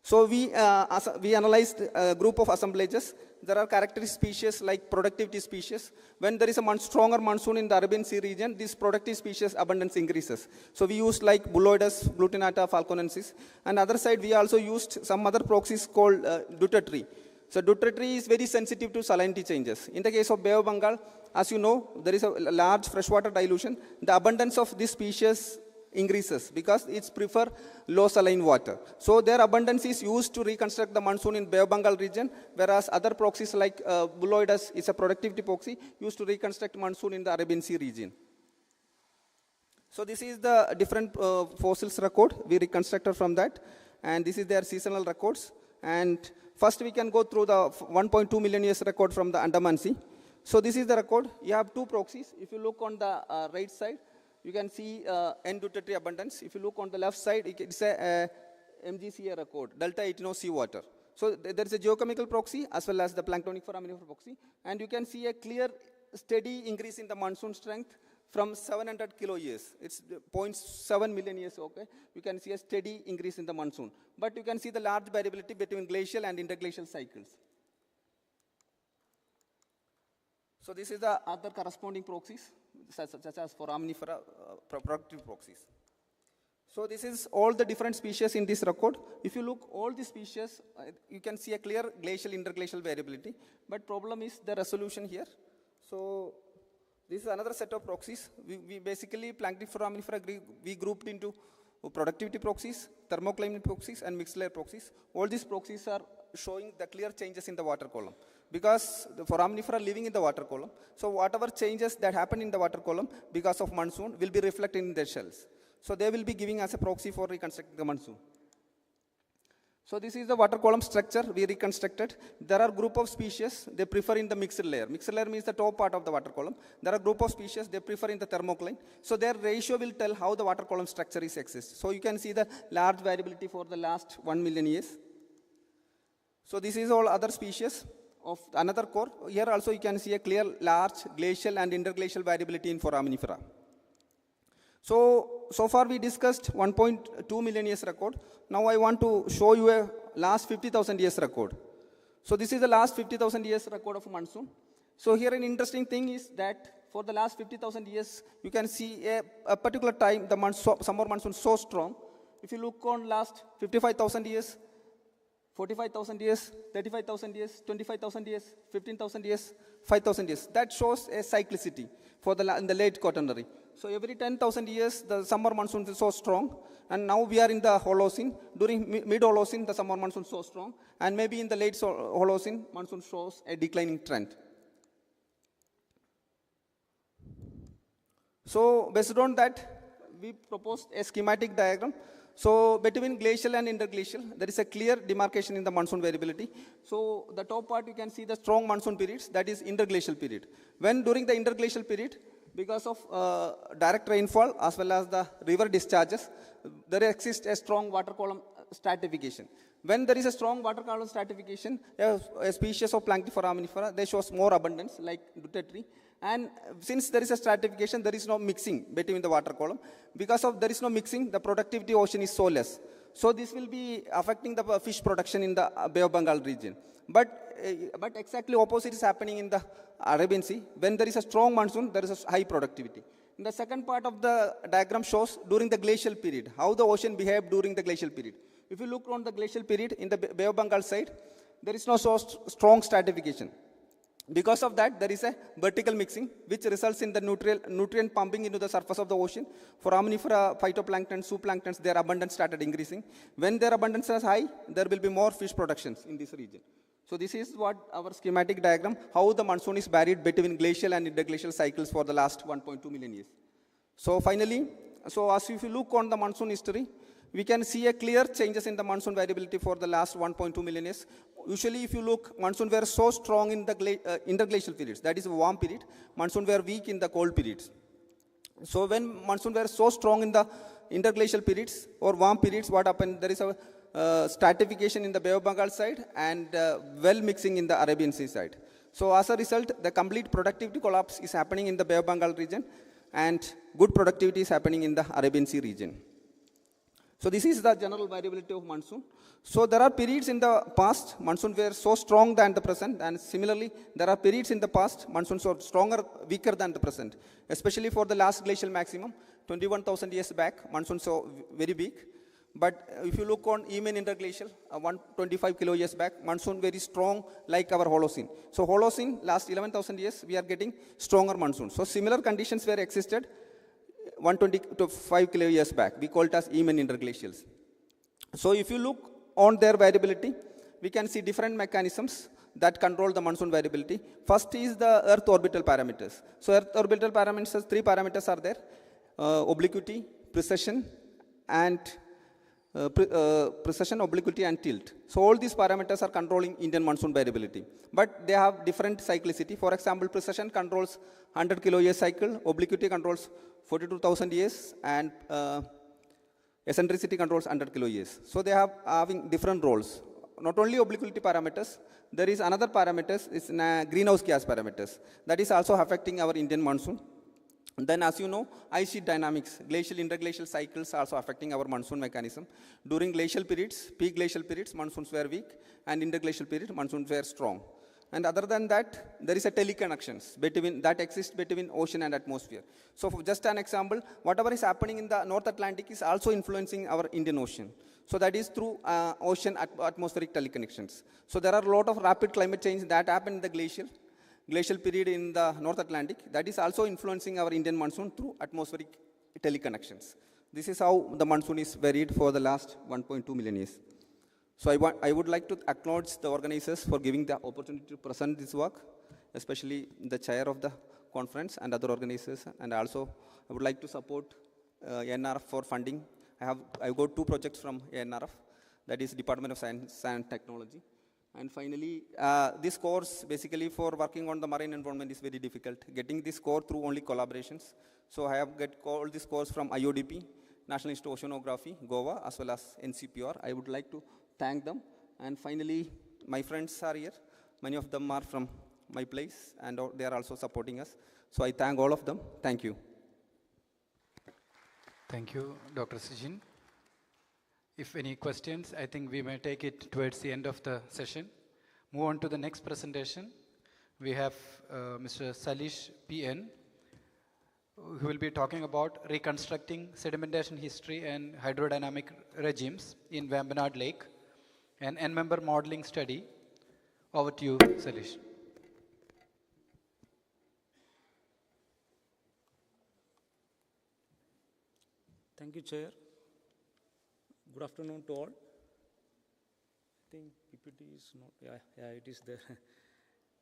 So we analyzed a group of assemblages. There are characteristic species like productivity species. When there is a stronger monsoon in the Arabian Sea region, this productive species abundance increases. So we used like bulloides, glutinata, falconensis. And other side, we also used some other proxies called deutery. So deutery is very sensitive to salinity changes. In the case of Bay of Bengal, as you know, there is a large freshwater dilution. The abundance of this species increases because it's prefer low saline water. So their abundance is used to reconstruct the monsoon in Bay of Bengal region, whereas other proxies like bulloides is a productivity proxy used to reconstruct monsoon in the Arabian Sea region. So this is the different fossils record we reconstructed from that, and this is their seasonal records. And first we can go through the 1.2 million years record from the Andaman Sea. So this is the record. You have two proxies. If you look on the right side, you can see N-deutery abundance. If you look on the left side, it's a MGCA record, delta 18 seawater. So there is a geochemical proxy as well as the planktonic foraminifera proxy. And you can see a clear, steady increase in the monsoon strength from 700 kilo years. It's 0.7 million years, okay? You can see a steady increase in the monsoon. But you can see the large variability between glacial and interglacial cycles. So this is the other corresponding proxies, such as foraminifera productive proxies. So this is all the different species in this record. If you look all the species, you can see a clear glacial interglacial variability. But problem is the resolution here. So this is another set of proxies. We basically plankton foraminifera we grouped into productivity proxies, thermoclimate proxies, and mixed layer proxies. All these proxies are showing the clear changes in the water column, because the foraminifera living in the water column. So whatever changes that happen in the water column because of monsoon will be reflected in their shells. So they will be giving us a proxy for reconstructing the monsoon. So this is the water column structure we reconstructed. There are group of species they prefer in the mixed layer. Mixed layer means the top part of the water column. There are group of species they prefer in the thermocline. So their ratio will tell how the water column structure is exists. So you can see the large variability for the last 1 million years. So this is all other species of another core. Here also you can see a clear large glacial and interglacial variability in foraminifera. So far we discussed 1.2 million years record. Now I want to show you a last 50,000 years record. So this is the last 50,000 years record of monsoon. So here an interesting thing is that for the last 50,000 years, you can see a particular time the summer monsoon so strong. If you look on last 55,000 years, 45,000 years, 35,000 years, 25,000 years, 15,000 years, 5,000 years. That shows a cyclicity for in the late Quaternary. So every 10,000 years, the summer monsoon is so strong. And now we are in the Holocene. During mid-Holocene, the summer monsoon is so strong. And maybe in the late Holocene, monsoon shows a declining trend. So based on that, we proposed a schematic diagram. So between glacial and interglacial, there is a clear demarcation in the monsoon variability. So the top part, you can see the strong monsoon periods, that is interglacial period. When during the interglacial period, because of direct rainfall as well as the river discharges, there exists a strong water column stratification. When there is a strong water column stratification, a species of Plankton foraminifera, they shows more abundance like Duterte. And since there is a stratification, there is no mixing between the water column. Because of there is no mixing, the productivity ocean is so less. So this will be affecting the fish production in the Bay of Bengal region. But exactly opposite is happening in the Arabian Sea. When there is a strong monsoon, there is a high productivity. In the second part of the diagram shows during the glacial period, how the ocean behaved during the glacial period. If you look on the glacial period in the Bay of Bengal side, there is no so strong stratification. Because of that, there is a vertical mixing, which results in the nutrient pumping into the surface of the ocean. Foraminifera, phytoplankton, zooplanktons, their abundance started increasing. When their abundance is high, there will be more fish productions in this region. So this is what our schematic diagram, how the monsoon is varied between glacial and interglacial cycles for the last 1.2 million years. So finally, as if you look on the monsoon history, we can see a clear changes in the monsoon variability for the last 1.2 million years. Usually, if you look, monsoon were so strong in the interglacial periods, that is a warm period. Monsoon were weak in the cold periods. So when monsoon were so strong in the interglacial periods or warm periods, what happened? There is a stratification in the Bay of Bengal side and well mixing in the Arabian Sea side. So as a result, the complete productivity collapse is happening in the Bay of Bengal region and good productivity is happening in the Arabian Sea region. So this is the general variability of monsoon. So there are periods in the past, monsoon were so strong than the present, and similarly, there are periods in the past, monsoons are stronger, weaker than the present. Especially for the last glacial maximum, 21,000 years back, monsoons are very big. But if you look on mean interglacial, 125 kilo years back, monsoon very strong like our Holocene. So Holocene, last 11,000 years, we are getting stronger monsoons. So similar conditions were existed 125 kilo years back. We call it as mean interglacials. So if you look on their variability, we can see different mechanisms that control the monsoon variability. First is the Earth orbital parameters. So Earth orbital parameters, 3 parameters are there: obliquity, precession, and precession, obliquity, and tilt. So all these parameters are controlling Indian monsoon variability. But they have different cyclicity. For example, precession controls 100 kilo year cycle, obliquity controls 42,000 years, and eccentricity controls 100 kilo years. So they have having different roles. Not only obliquity parameters, there is another parameters, is greenhouse gas parameters. That is also affecting our Indian monsoon. And then, as you know, ice sheet dynamics, glacial, interglacial cycles are also affecting our monsoon mechanism. During glacial periods, peak glacial periods, monsoons were weak, and interglacial period, monsoons were strong. And other than that, there is a teleconnections that exists between ocean and atmosphere. So for just an example, whatever is happening in the North Atlantic is also influencing our Indian Ocean. So that is through ocean atmospheric teleconnections. So there are a lot of rapid climate change that happen in the glacial period in the North Atlantic, that is also influencing our Indian monsoon through atmospheric teleconnections. This is how the monsoon is varied for the last 1.2 million years. So I would like to acknowledge the organizers for giving the opportunity to present this work, especially the chair of the conference and other organizers. And also, I would like to support NRF for funding. I've got 2 projects from NRF, that is Department of Science and Technology. And finally, this course, basically for working on the marine environment, is very difficult. Getting this course through only collaborations. So I have got all this course from IODP, National Institute of Oceanography, Goa, as well as NCPR. I would like to thank them. And finally, my friends are here. Many of them are from my place, and they are also supporting us. So I thank all of them. Thank you. Thank you, Dr. Sijin. If any questions, I think we may take it towards the end of the session. Move on to the next presentation. We have Mr. Salish PN, who will be talking about reconstructing sedimentation history and hydrodynamic regimes in Vambanad Lake, an N-member modeling study. Over to you, Salish. Thank you, Chair. Good afternoon to all. I think PPT is not, yeah, it is there.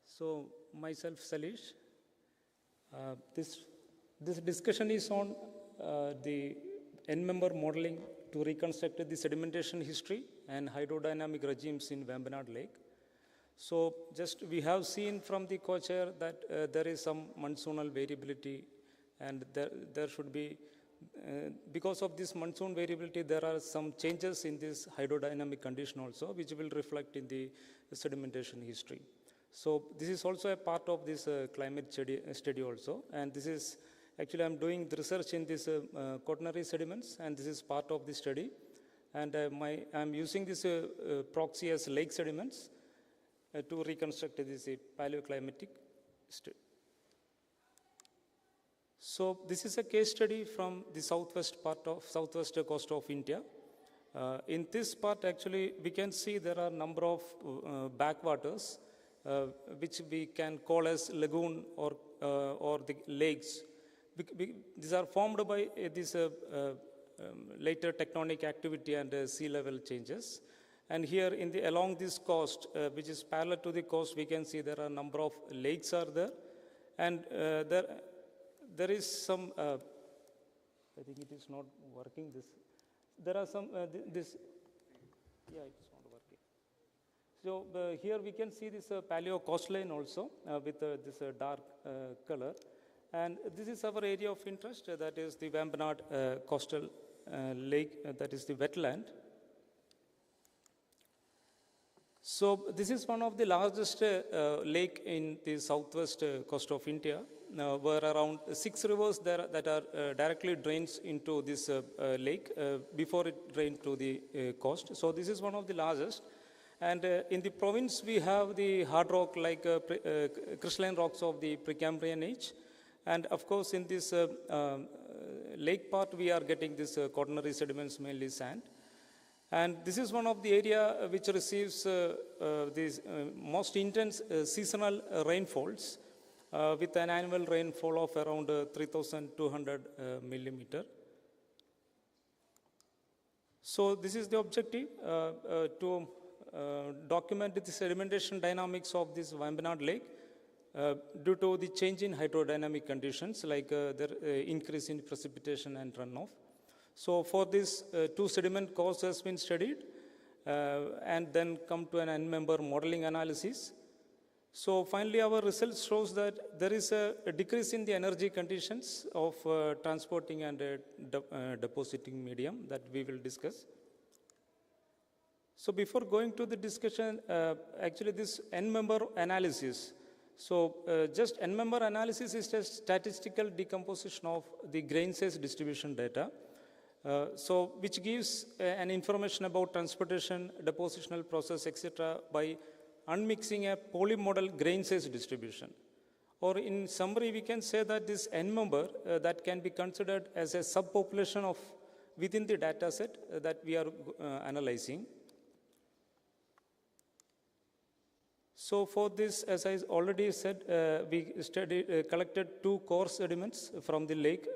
So, myself, Salish. This discussion is on the N-member modeling to reconstruct the sedimentation history and hydrodynamic regimes in Vembanad Lake. So just we have seen from the co-chair that there is some monsoonal variability, and there should be, because of this monsoon variability, there are some changes in this hydrodynamic condition also, which will reflect in the sedimentation history. So this is also a part of this climate study also, and this is, actually I'm doing the research in this quaternary sediments, and this is part of the study. And I'm using this proxy as lake sediments to reconstruct this paleoclimatic study. So this is a case study from the southwest coast of India. In this part, actually, we can see there are a number of backwaters, which we can call as lagoon or the lakes. These are formed by this later tectonic activity and sea level changes. And here along this coast, which is parallel to the coast, we can see there are a number of lakes are there. And there is some, I think it is not working, there are some, yeah, it is not working. So here we can see this paleo coastline also with this dark color. And this is our area of interest, that is the Vembanad coastal lake, that is the wetland. So this is one of the largest lake in the southwest coast of India, where around 6 rivers there that are directly drains into this lake before it drains to the coast. So this is one of the largest. And in the province, we have the hard rock like crystalline rocks of the Precambrian age. And of course, in this lake part, we are getting this quaternary sediments, mainly sand. And this is one of the area which receives these most intense seasonal rainfalls with an annual rainfall of around 3,200 millimeter. So this is the objective, to document the sedimentation dynamics of this Vembanad Lake due to the change in hydrodynamic conditions, like the increase in precipitation and runoff. So for this, 2 sediment cores has been studied and then come to an n-member modeling analysis. So finally, our results shows that there is a decrease in the energy conditions of transporting and depositing medium that we will discuss. So before going to the discussion, actually this n-member analysis. So just n-member analysis is just statistical decomposition of the grain size distribution data. So which gives an information about transportation, depositional process, etc. by unmixing a polymodal grain size distribution. Or in summary, we can say that this n-member that can be considered as a subpopulation of within the data set that we are analyzing. So for this, as I already said, we collected 2 core sediments from the lake,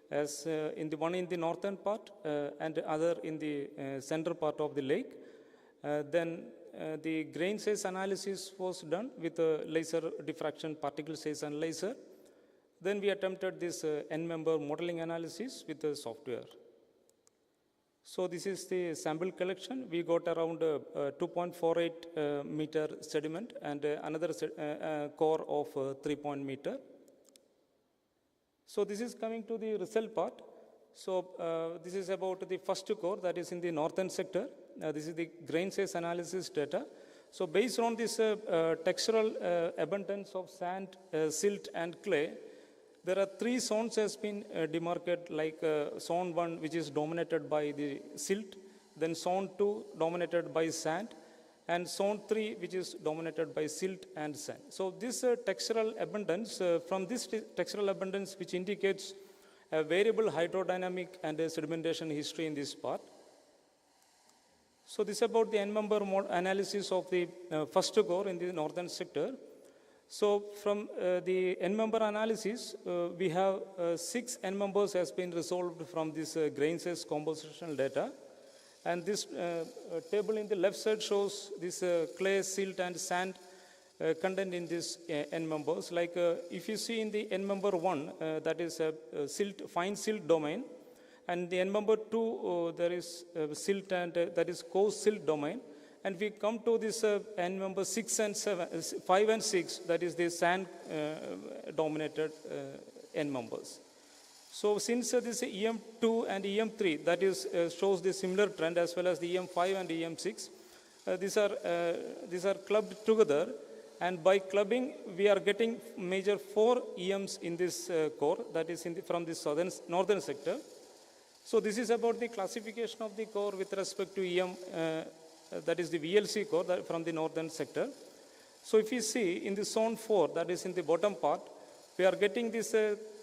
as in the one in the northern part and other in the central part of the lake. Then the grain size analysis was done with a laser diffraction particle size analyzer. Then we attempted this n-member modeling analysis with the software. So this is the sample collection. We got around 2.48 meter sediment and another core of 3 meter. So this is coming to the result part. So this is about the first core that is in the northern sector. This is the grain size analysis data. So based on this textural abundance of sand, silt and clay, there are 3 zones has been demarcated, like zone 1 which is dominated by the silt, then zone 2 dominated by sand, and zone 3 which is dominated by silt and sand. So this textural abundance, from this textural abundance which indicates a variable hydrodynamic and sedimentation history in this part. So this is about the n-member analysis of the first core in the northern sector. So from the n-member analysis, we have 6 n-members has been resolved from this grain size compositional data. And this table in the left side shows this clay, silt and sand content in this n-members. Like if you see in the n-member 1, that is a fine silt domain, And the N member 2, there is silt and that is co-silt domain. And we come to this N member 6 and 7, 5 and 6, that is the sand dominated N members. So since this EM2 and EM3, that is shows the similar trend as well as the EM5 and EM6, these are clubbed together, and by clubbing we are getting major 4 EMs in this core, that is from the northern sector. So this is about the classification of the core with respect to EM, that is the VLC core from the northern sector. So if you see in the zone 4, that is in the bottom part, we are getting this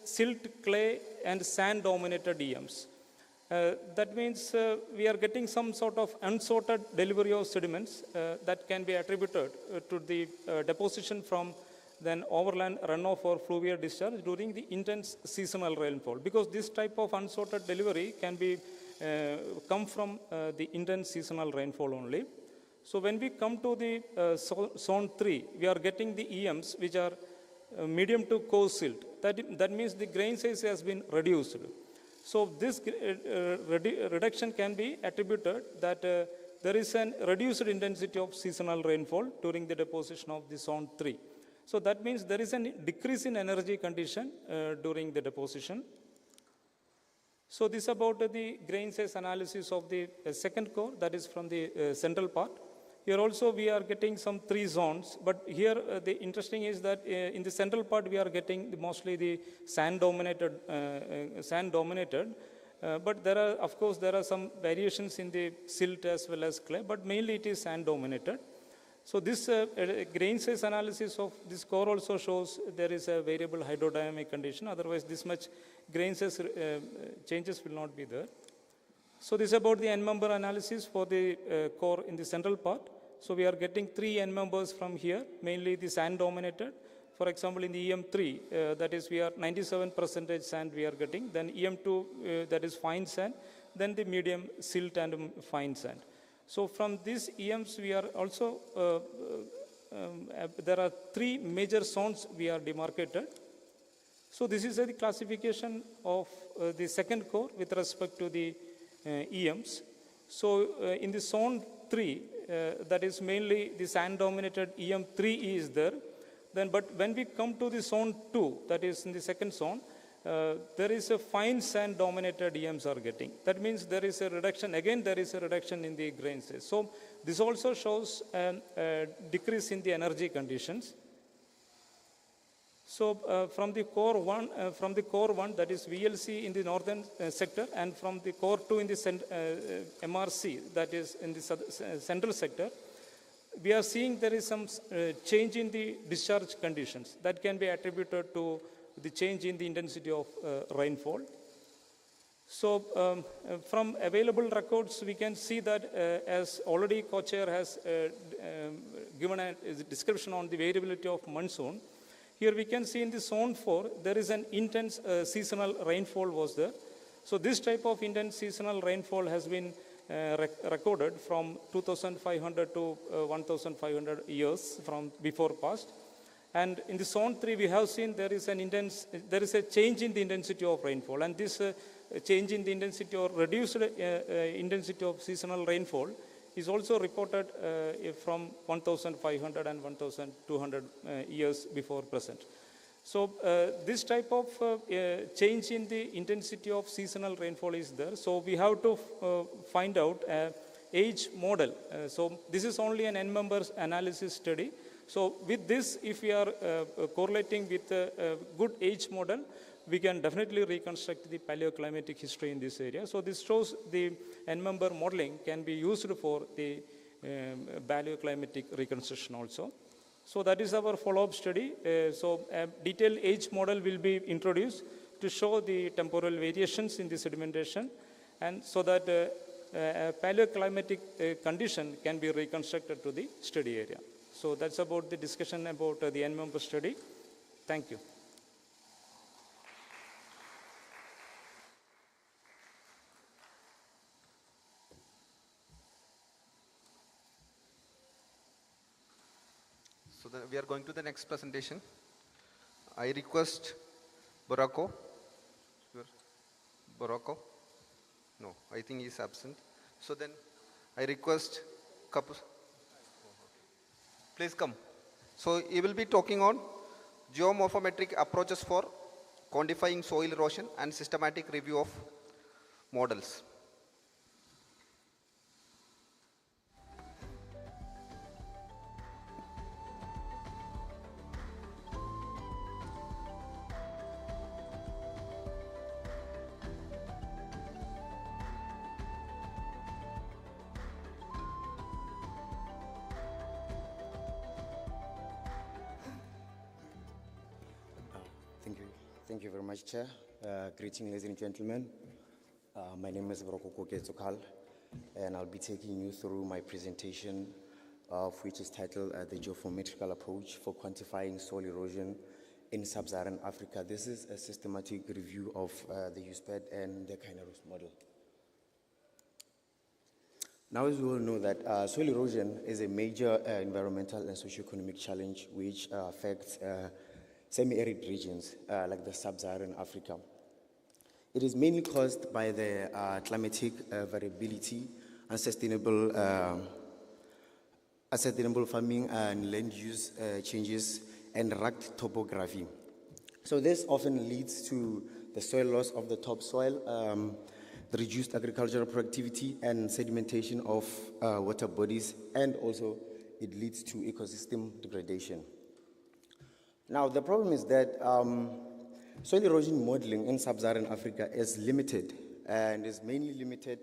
silt, clay and sand dominated EMs. That means we are getting some sort of unsorted delivery of sediments that can be attributed to the deposition from then overland runoff or fluvial discharge during the intense seasonal rainfall. Because this type of unsorted delivery can be come from the intense seasonal rainfall only. So when we come to the zone 3, we are getting the EMs which are medium to coarse silt. That means the grain size has been reduced. So this reduction can be attributed that there is an reduced intensity of seasonal rainfall during the deposition of the zone 3. So that means there is a decrease in energy condition during the deposition. So this is about the grain size analysis of the second core, that is from the central part. Here also we are getting some 3 zones, but here the interesting is that in the central part we are getting mostly the sand dominated, but there are, of course, there are some variations in the silt as well as clay, but mainly it is sand dominated. So this grain size analysis of this core also shows there is a variable hydrodynamic condition, otherwise this much grain size changes will not be there. So this is about the N member analysis for the core in the central part. So we are getting 3 N members from here, mainly the sand dominated. For example, in the EM3, that is we are 97% sand we are getting. Then EM2, that is fine sand. Then the medium silt and fine sand. So from these EMs, we are also, there are 3 major zones we are demarcated. So this is the classification of the second core with respect to the EMs. So in the zone 3, that is mainly the sand dominated EM3E is there. Then, but when we come to the zone 2, that is in the second zone, there is a fine sand dominated EMs are getting. That means there is a reduction, again there is a reduction in the grain size. So this also shows a decrease in the energy conditions. So from the core 1, that is VLC in the northern sector, and from the core 2 in the MRC, that is in the central sector, we are seeing there is some change in the discharge conditions that can be attributed to the change in the intensity of rainfall. So from available records, we can see that as already co-chair has given a description on the variability of monsoon. Here we can see in the zone 4, there is an intense seasonal rainfall was there. So this type of intense seasonal rainfall has been recorded from 2500 to 1500 years from before past. And in the zone 3, we have seen there is a change in the intensity of rainfall. And this change in the intensity or reduced intensity of seasonal rainfall is also reported from 1500 and 1200 years before present. So this type of change in the intensity of seasonal rainfall is there. So we have to find out age model. So this is only an N members analysis study. So with this, if we are correlating with a good age model, we can definitely reconstruct the paleoclimatic history in this area. So this shows the N-member modeling can be used for the paleoclimatic reconstruction also. So that is our follow-up study. So a detailed age model will be introduced to show the temporal variations in the sedimentation, and so that a paleoclimatic condition can be reconstructed to the study area. So that's about the discussion about the N-member study. Thank you. So we are going to the next presentation. I request Boracco. No, I think he's absent. So then I request Kapus, please come. So he will be talking on geomorphometric approaches for quantifying soil erosion and systematic review of models. Thank you. Thank you very much, Chair. Greetings, ladies and gentlemen. My name is Vrokoko Ketsokal, and I'll be taking you through my presentation, which is titled The Geomorphometrical Approach for Quantifying Soil Erosion in Sub-Saharan Africa. This is a systematic review of the USPED and the Kairos model. Now, as we all know that soil erosion is a major environmental and socio-economic challenge which affects semi-arid regions like the sub-Saharan Africa. It is mainly caused by the climatic variability, unsustainable farming and land use changes, and rugged topography. So this often leads to the soil loss of the topsoil, the reduced agricultural productivity and sedimentation of water bodies, and also it leads to ecosystem degradation. Now, the problem is that soil erosion modeling in sub-Saharan Africa is limited and is mainly limited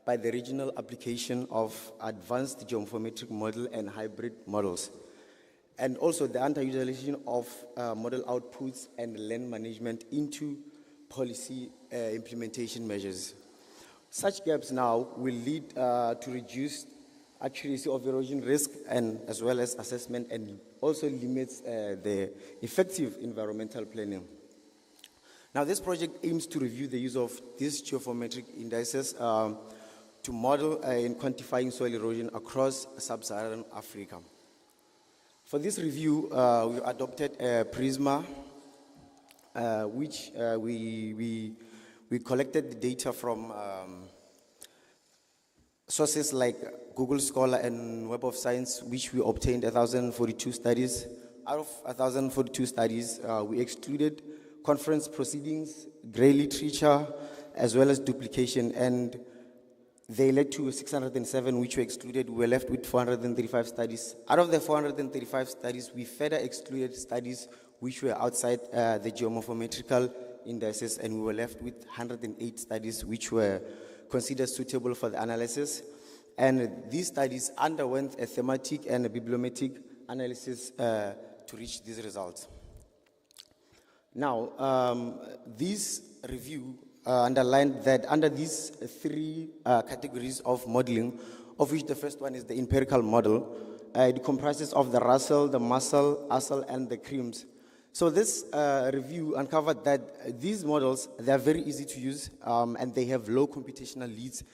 by the regional application of advanced geomorphometric model and hybrid models, and also the underutilization of model outputs and land management into policy implementation measures. Such gaps now will lead to reduced accuracy of erosion risk and as well as assessment, and also limits the effective environmental planning. Now, this project aims to review the use of these geomorphometric indices to model and quantifying soil erosion across sub-Saharan Africa. For this review, we adopted a Prisma, which we collected the data from sources like Google Scholar and Web of Science, which we obtained 1,042 studies. Out of 1,042 studies, we excluded conference proceedings, gray literature, as well as duplication, and they led to 607, which were excluded. We were left with 435 studies. Out of the 435 studies, we further excluded studies which were outside the geomorphometrical indices, and we were left with 108 studies which were considered suitable for the analysis. And these studies underwent a thematic and a bibliometric analysis to reach these results. Now, this review underlined that under these three categories of modeling, of which the first one is the empirical model, it comprises of the Russell, the Mussel, Ussel, and the Creams. So this review uncovered that these models, they are very easy to use, and they have low computational needs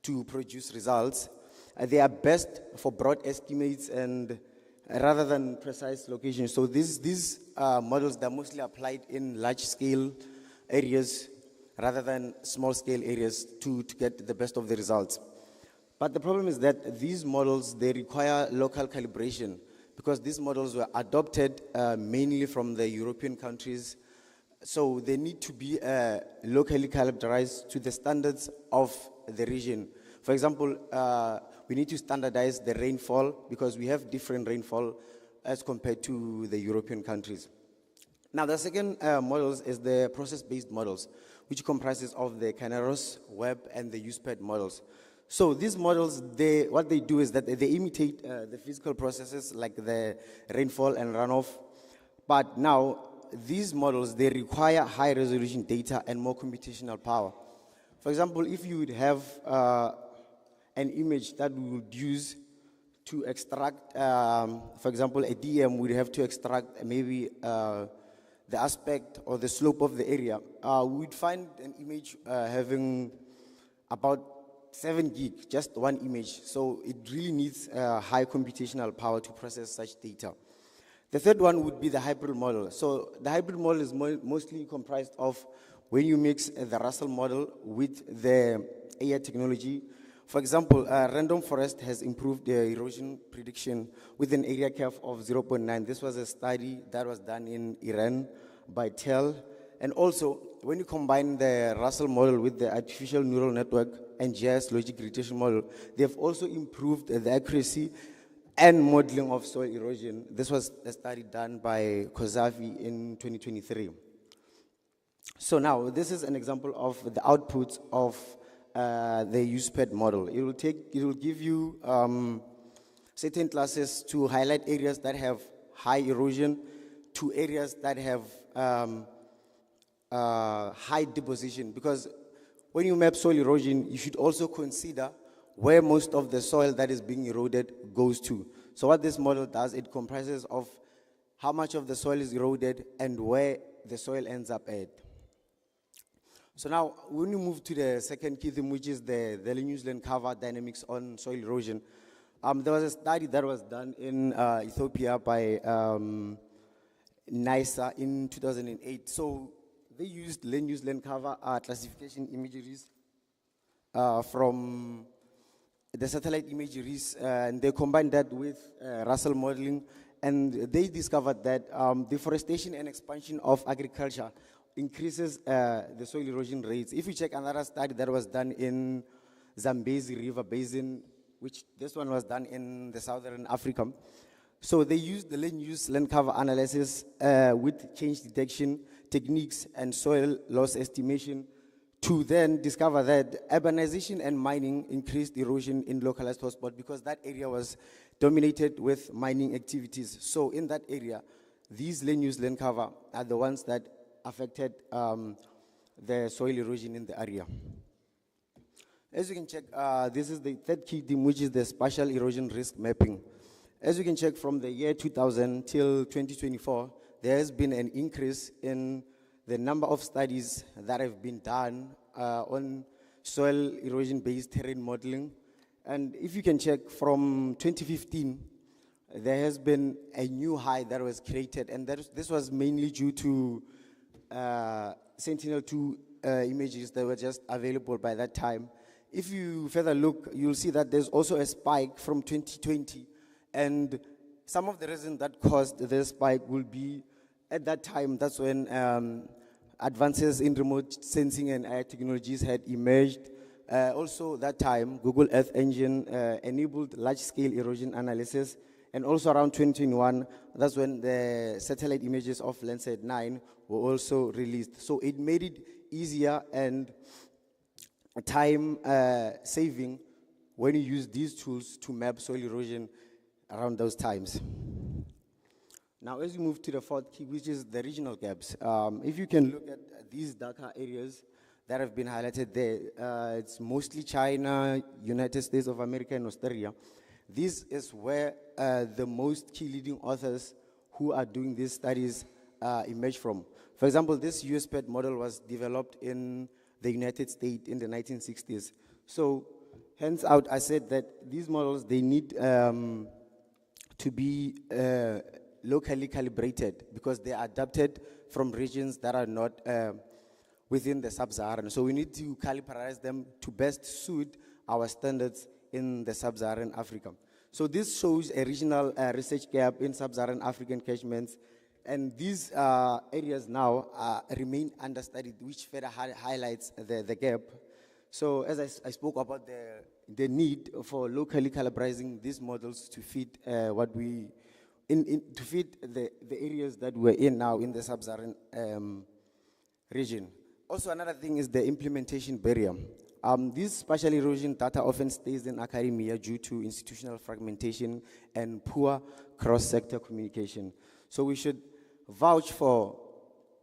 to produce results. They are best for broad estimates and rather than precise locations. So these models, they're mostly applied in large-scale areas rather than small-scale areas to get the best of the results. But the problem is that these models, they require local calibration, because these models were adopted mainly from the European countries. So they need to be locally calibrated to the standards of the region. For example, we need to standardize the rainfall, because we have different rainfall as compared to the European countries. Now, the second models is the process-based models, which comprises of the Kairos, Web, and the USPED models. So these models, what they do is that they imitate the physical processes like the rainfall and runoff. But now, these models, they require high resolution data and more computational power. For example, if you would have an image that we would use to extract, for example, a DM would have to extract maybe the aspect or the slope of the area, we would find an image having about 7 gig, just one image. So it really needs high computational power to process such data. The third one would be the hybrid model. So the hybrid model is mostly comprised of when you mix the Russell model with the AI technology. For example, Random Forest has improved the erosion prediction with an area cap of 0.9. This was a study that was done in Iran by TEL. And also, when you combine the Russell model with the artificial neural network and GIS logic regression model, they've also improved the accuracy and modeling of soil erosion. This was a study done by Kozavi in 2023. So now, this is an example of the outputs of the USPED model. It will give you certain classes to highlight areas that have high erosion to areas that have high deposition. Because when you map soil erosion, you should also consider where most of the soil that is being eroded goes to. So what this model does, it comprises of how much of the soil is eroded and where the soil ends up at. So now, when you move to the second key theme, which is the New Zealand cover dynamics on soil erosion, there was a study that was done in Ethiopia by NICEES in 2008. So they used New Zealand cover classification imageries from the satellite imageries, and they combined that with Russell modeling, and they discovered that deforestation and expansion of agriculture increases the soil erosion rates. If you check another study that was done in Zambezi River Basin, which this one was done in the Southern Africa. So they used the land use land cover analysis with change detection techniques and soil loss estimation to then discover that urbanization and mining increased erosion in localized hotspots because that area was dominated with mining activities. So in that area, these land use land cover are the ones that affected the soil erosion in the area. As you can check, this is the third key theme, which is the spatial erosion risk mapping. As you can check from the year 2000 till 2024, there has been an increase in the number of studies that have been done on soil erosion-based terrain modeling. And if you can check from 2015, there has been a new high that was created, and this was mainly due to Sentinel-2 images that were just available by that time. If you further look, you'll see that there's also a spike from 2020, and some of the reasons that caused this spike will be, at that time, that's when advances in remote sensing and AI technologies had emerged. Also, that time, Google Earth Engine enabled large-scale erosion analysis. And also around 2021, that's when the satellite images of Landsat 9 were also released. So it made it easier and time saving when you use these tools to map soil erosion around those times. Now, as you move to the fourth key, which is the regional gaps, if you can look at these darker areas that have been highlighted there, it's mostly China, United States of America, and Australia. This is where the most key leading authors who are doing these studies emerge from. For example, this USPED model was developed in the United States in the 1960s. So, hence out, I said that these models, they need to be locally calibrated because they are adapted from regions that are not within the sub-Saharan. So we need to calibrate them to best suit our standards in the sub-Saharan Africa. So this shows a regional research gap in sub-Saharan African catchments, and these areas now remain understudied, which further highlights the gap. So as I spoke about the need for locally calibrating these models to fit what we, to fit the areas that we're in now in the sub-Saharan region. Also, another thing is the implementation barrier. This spatial erosion data often stays in academia due to institutional fragmentation and poor cross-sector communication. So we should vouch for,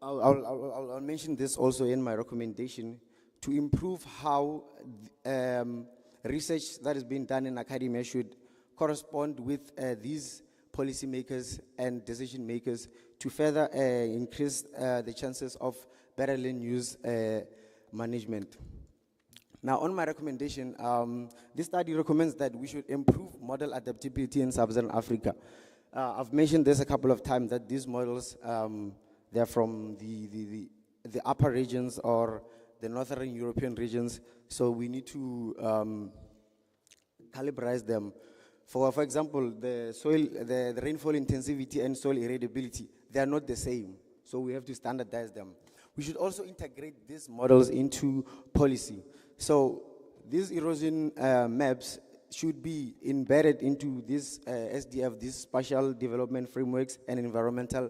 I'll mention this also in my recommendation, to improve how research that is being done in academia should correspond with these policymakers and decision makers to further increase the chances of better land use management. Now, on my recommendation, this study recommends that we should improve model adaptability in sub-Saharan Africa. I've mentioned this a couple of times, that these models, they're from the the upper regions or the northern European regions. So we need to calibrate them. For example, the soil, the rainfall intensivity and soil irradiability, they are not the same. So we have to standardize them. We should also integrate these models into policy. So these erosion maps should be embedded into this SDF, these spatial development frameworks and environmental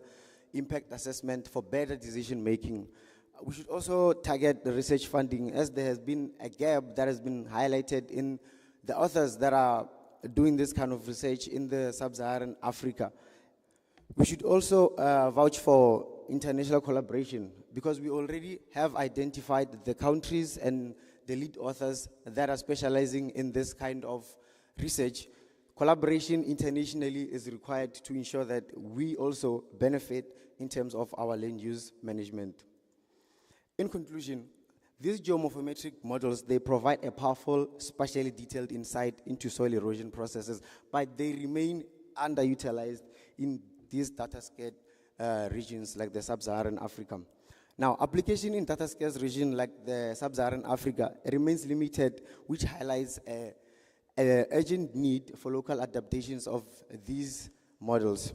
impact assessment for better decision making. We should also target the research funding, as there has been a gap that has been highlighted in the authors that are doing this kind of research in the sub-Saharan Africa. We should also vouch for international collaboration, because we already have identified the countries and the lead authors that are specializing in this kind of research. Collaboration internationally is required to ensure that we also benefit in terms of our land use management. In conclusion, these geomorphometric models, they provide a powerful, spatially detailed insight into soil erosion processes, but they remain underutilized in these data-scarce regions like the sub-Saharan Africa. Now, application in data-scarce region like the sub-Saharan Africa remains limited, which highlights an urgent need for local adaptations of these models.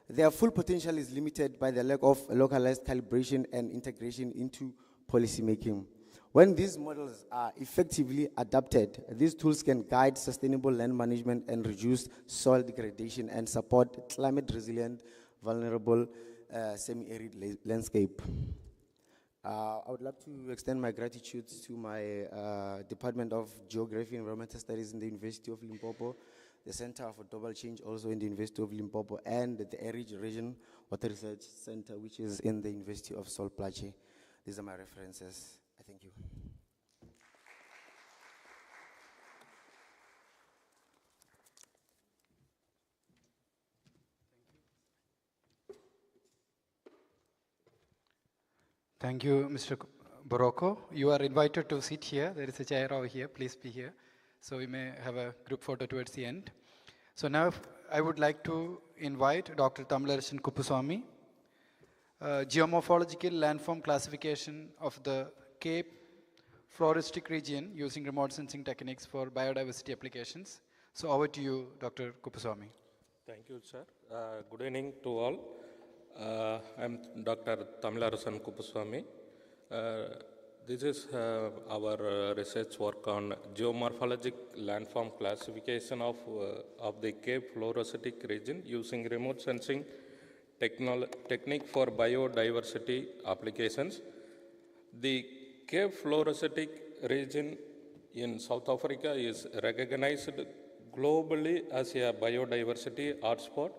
Their full potential is limited by the lack of localized calibration and integration into policymaking. When these models are effectively adapted, these tools can guide sustainable land management and reduce soil degradation and support climate-resilient, vulnerable, semi-arid landscape. I would like to extend my gratitude to my Department of Geography and Environmental Studies in the University of Limpopo, the Center for Global Change also in the University of Limpopo, and the Erich Region Water Research Center, which is in the University of Sol Plaatje. These are my references. I thank you. Thank you, Mr. Boroko. You are invited to sit here. There is a chair over here. Please be here. So we may have a group photo towards the end. So now I would like to invite Dr. Tamilarsan Kuppuswamy, geomorphological landform classification of the Cape floristic region using remote sensing techniques for biodiversity applications. So over to you, Dr. Kuppuswamy. Thank you, sir. Good evening to all. I'm Dr. Tamilarsan Kuppuswamy. This is our research work on geomorphologic landform classification of the Cape fluorositic region using remote sensing technique for biodiversity applications. The Cape fluorositic region in South Africa is recognized globally as a biodiversity hotspot.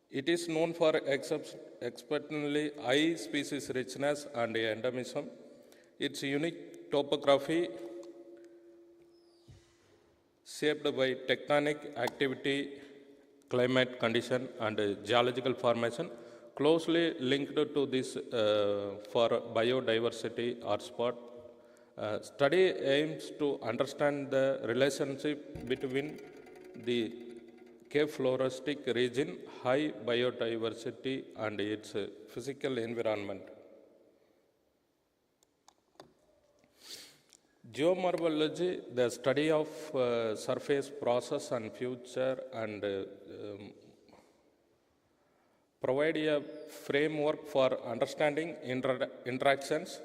It is known for exceptionally high species richness and endemism. Its unique topography, shaped by tectonic activity, climate condition, and geological formation, closely linked to this for biodiversity hotspot. Study aims to understand the relationship between the Cape floristic region, high biodiversity, and its physical environment. Geomorphology, the study of surface process and future, and provide a framework for understanding interactions.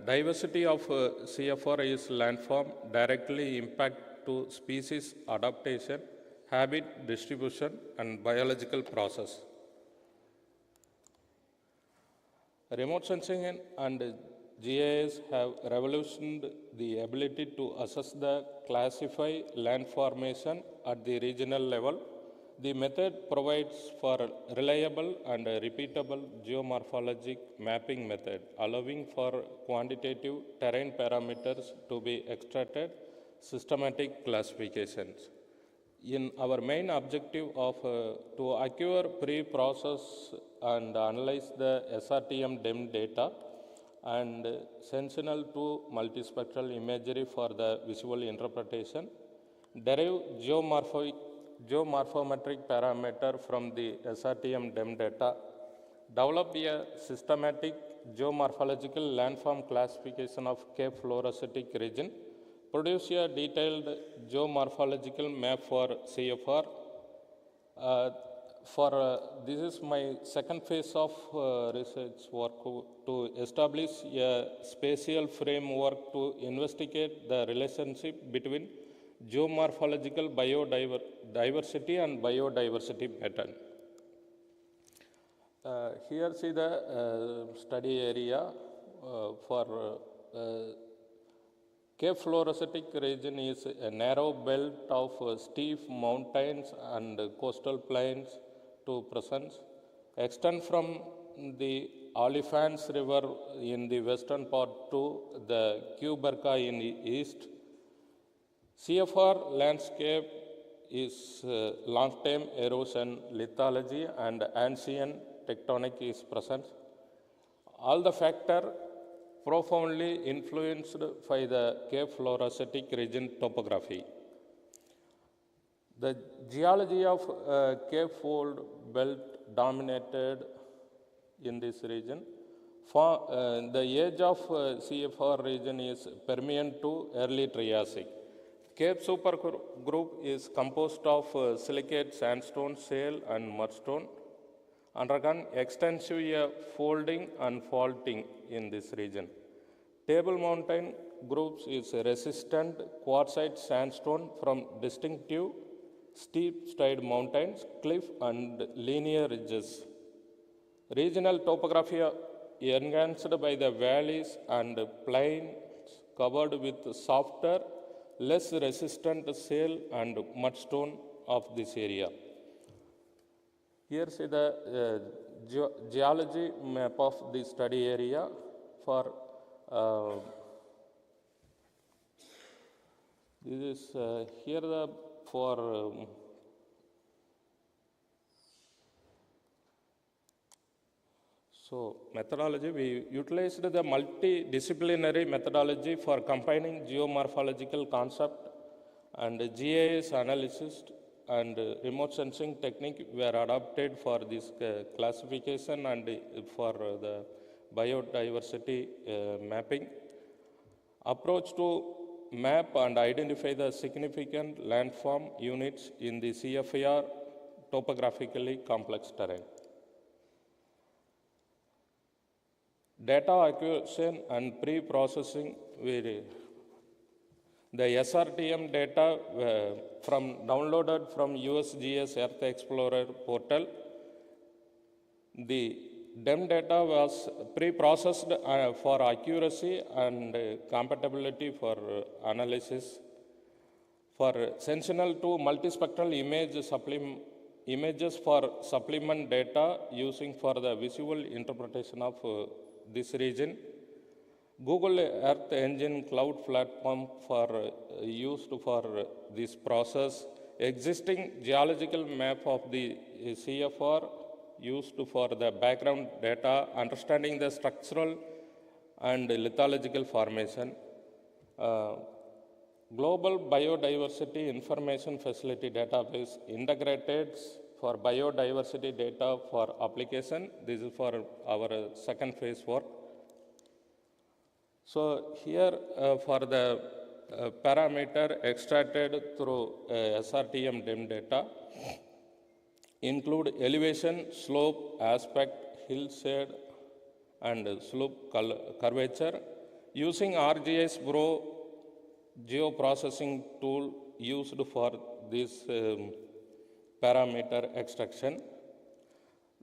Diversity of CFR is landform directly impact to species adaptation, habit distribution, and biological process. Remote sensing and GIS have revolutionized the ability to assess the classify land formation at the regional level. The method provides for reliable and repeatable geomorphologic mapping method, allowing for quantitative terrain parameters to be extracted, systematic classifications. In our main objective of to acquire pre-process and analyze the SRTM DEM data and sentinel to multispectral imagery for the visual interpretation, derive geomorphometric parameter from the SRTM DEM data, develop a systematic geomorphological landform classification of Cape fluorositic region, produce a detailed geomorphological map for CFR. This is my second phase of research work to establish a spatial framework to investigate the relationship between geomorphological biodiversity and biodiversity pattern. Here see the study area for Cape fluorositic region is a narrow belt of steep mountains and coastal plains to present, extend from the Olifants River in the western part to the Quebec in the east. CFR landscape is long-term erosion lithology and ancient tectonic is present. All the factors profoundly influenced by the Cape fluorositic region topography. The geology of Cape Fold belt dominated in this region. The age of CFR region is Permian to early Triassic. Cape supergroup is composed of silicate sandstone, shale, and mudstone, undergone extensive folding and faulting in this region. Table mountain groups is resistant quartzite sandstone from distinctive steep stride mountains, cliff and linear ridges. Regional topography enhanced by the valleys and plains covered with softer, less resistant shale and mudstone of this area. Here see the geology map of the study area for this is here for so methodology. We utilized the multidisciplinary methodology for combining geomorphological concept and GIS analysis and remote sensing technique were adopted for this classification and for the biodiversity mapping. Approach to map and identify the significant landform units in the CFAR topographically complex terrain. Data acquisition and pre-processing. The SRTM data downloaded from USGS Earth Explorer portal. The DEM data was pre-processed for accuracy and compatibility for analysis. For sentinel to multispectral images for supplement data using for the visual interpretation of this region. Google Earth Engine cloud platform for used for this process. Existing geological map of the CFR used for the background data, understanding the structural and lithological formation. Global Biodiversity Information Facility database integrated for biodiversity data for application. This is for our second phase work. So here for the parameter extracted through SRTM DEM data include elevation, slope, aspect, hillside, and slope curvature. Using RGS Pro geoprocessing tool used for this parameter extraction.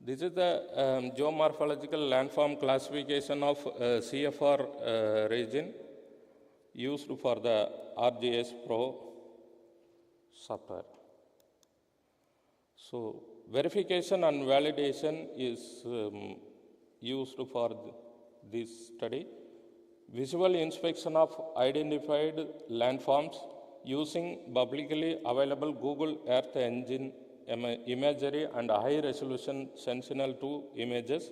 This is the geomorphological landform classification of CFR region used for the RGS Pro software. So verification and validation is used for this study. Visual inspection of identified landforms using publicly available Google Earth Engine imagery and high-resolution Sentinel-2 images.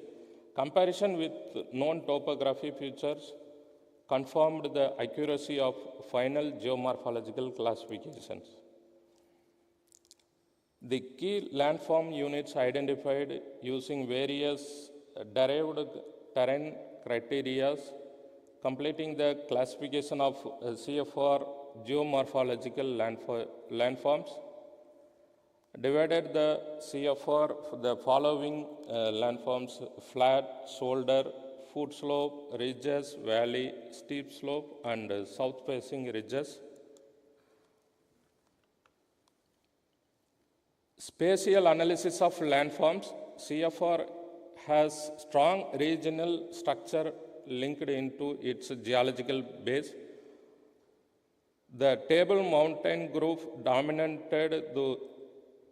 Comparison with known topography features confirmed the accuracy of final geomorphological classifications. The key landform units identified using various derived terrain criteria, completing the classification of CFR geomorphological landforms, divided the CFR for the following landforms: flat, shoulder, foot slope, ridges, valley, steep slope, and south-facing ridges. Spatial analysis of landforms. CFR has strong regional structure linked into its geological base. The Table Mountain group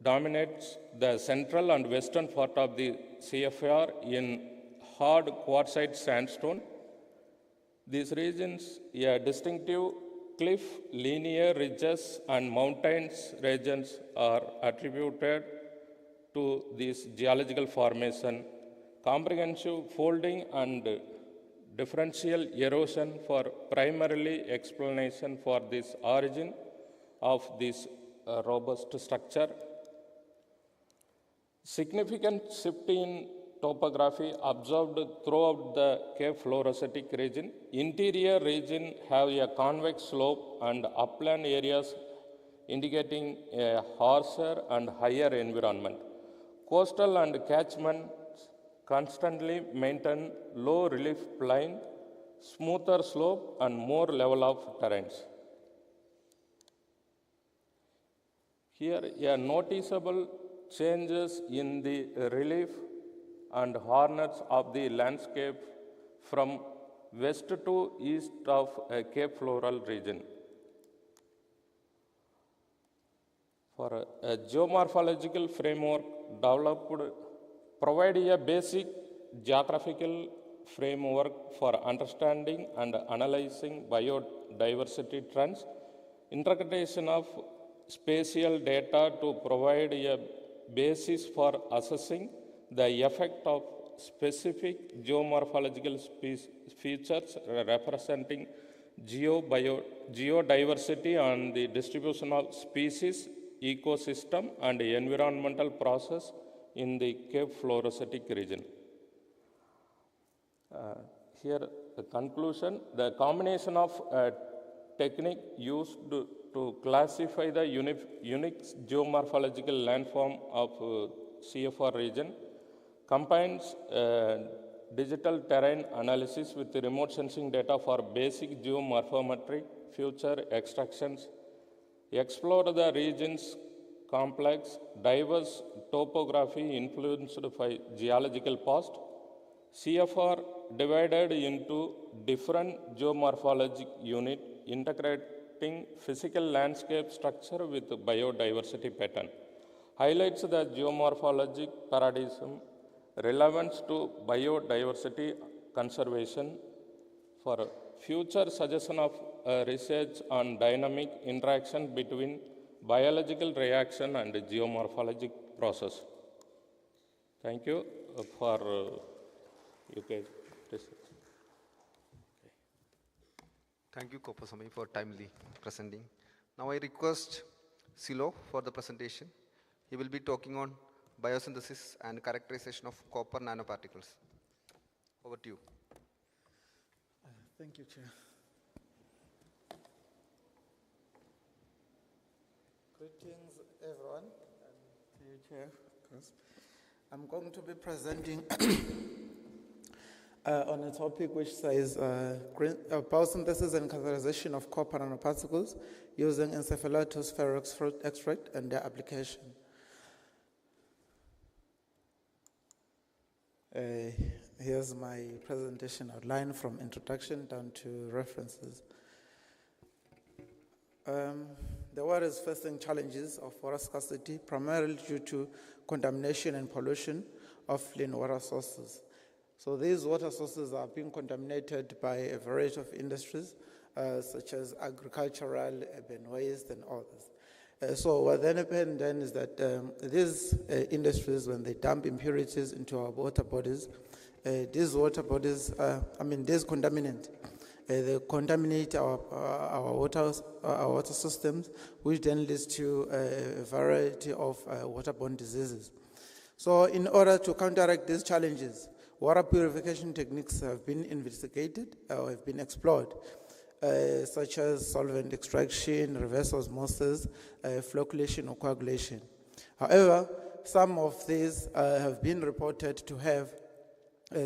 dominates the central and western part of the CFR in hard quartzite sandstone. These regions, a distinctive cliff, linear ridges, and mountains regions are attributed to this geological formation. Comprehensive folding and differential erosion for primarily explanation for this origin of this robust structure. Significant shift in topography observed throughout the cave fluorocetic region. Interior region have a convex slope and upland areas indicating a harsher and higher environment. Coastal and catchment constantly maintain low relief plain, smoother slope, and more level of terrains. Here, a noticeable changes in the relief and hardness of the landscape from west to east of Cape Floral region. For a geomorphological framework developed, provide a basic geographical framework for understanding and analyzing biodiversity trends, interpretation of spatial data to provide a basis for assessing the effect of specific geomorphological features representing geodiversity on the distribution of species, ecosystem, and environmental process in the Cape fluorocetic region. Here, the conclusion, the combination of technique used to classify the unique geomorphological landform of CFR region combines digital terrain analysis with remote sensing data for basic geomorphometric feature extractions, explore the region's complex, diverse topography influenced by geological past. CFR divided into different geomorphologic units, integrating physical landscape structure with biodiversity pattern. Highlights the geomorphologic paradigm relevance to biodiversity conservation for future suggestion of research on dynamic interaction between biological reaction and geomorphologic process. Thank you for you guys. Thank you, Kopasamy, for timely presenting. Now I request Silo for the presentation. He will be talking on biosynthesis and characterization of copper nanoparticles. Over to you. Thank you, Chair. Greetings, everyone, and to you, Chair. I'm going to be presenting on a topic which says biosynthesis and characterization of copper nanoparticles using encephalotus ferox fruit extract and their application. Here's my presentation outline from introduction down to references. The world is facing challenges of water scarcity, primarily due to contamination and pollution of clean water sources. So these water sources are being contaminated by a variety of industries, such as agricultural, urban waste, and others. So what then happened then is that these industries, when they dump impurities into our water bodies, these water bodies, these contaminants, they contaminate our water systems, which then leads to a variety of waterborne diseases. So in order to counteract these challenges, water purification techniques have been investigated or have been explored, such as solvent extraction, reverse osmosis, flocculation or coagulation. However, some of these have been reported to have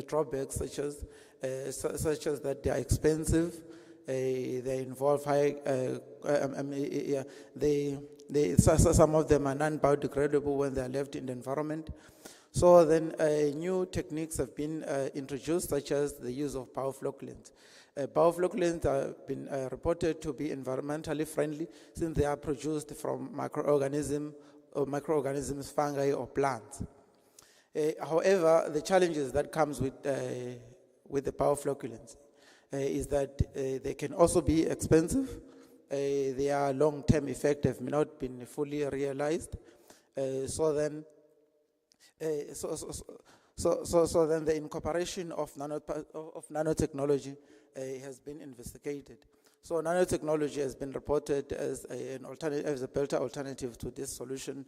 drawbacks, such as that they are expensive, they involve high, some of them are non-biodegradable when they are left in the environment. So then new techniques have been introduced, such as the use of bioflocculants. Bioflocculants have been reported to be environmentally friendly since they are produced from microorganisms, fungi, or plants. However, the challenges that comes with the bioflocculants is that they can also be expensive. Their long-term effect have not been fully realized. So then the incorporation of nanotechnology has been investigated. So nanotechnology has been reported as an alternative, as a better alternative to this solution.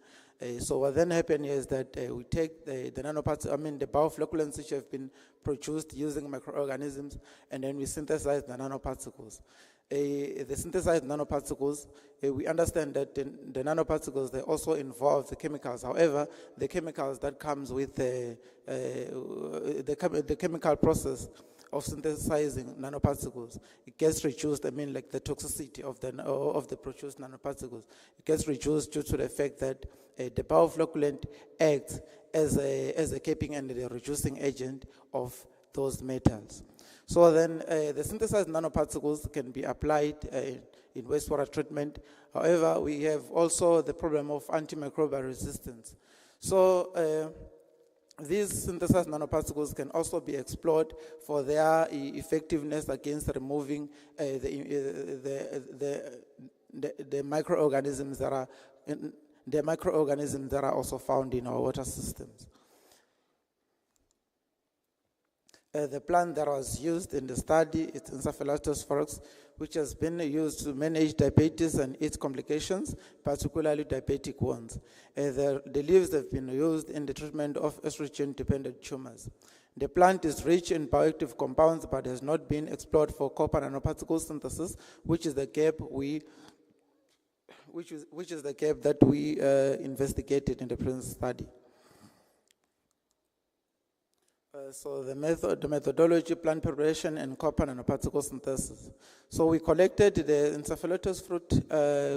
So what then happened is that we take the bioflocculants which have been produced using microorganisms, and then we synthesize the nanoparticles. The synthesized nanoparticles, we understand that the nanoparticles, they also involve the chemicals. However, the chemicals that comes with the chemical process of synthesizing nanoparticles, it gets reduced. Like the toxicity of the produced nanoparticles, it gets reduced due to the fact that the bioflocculant acts as a capping and a reducing agent of those metals. So then the synthesized nanoparticles can be applied in wastewater treatment. However, we have also the problem of antimicrobial resistance. So these synthesized nanoparticles can also be explored for their effectiveness against removing the microorganisms that are also found in our water systems. The plant that was used in the study is Encephalatus ferox, which has been used to manage diabetes and its complications, particularly diabetic ones. The leaves have been used in the treatment of estrogen-dependent tumors. The plant is rich in bioactive compounds, but has not been explored for copper nanoparticle synthesis, which is the gap that we investigated in the present study. So the methodology, plant preparation, and copper nanoparticle synthesis. So we collected the encephalatus fruit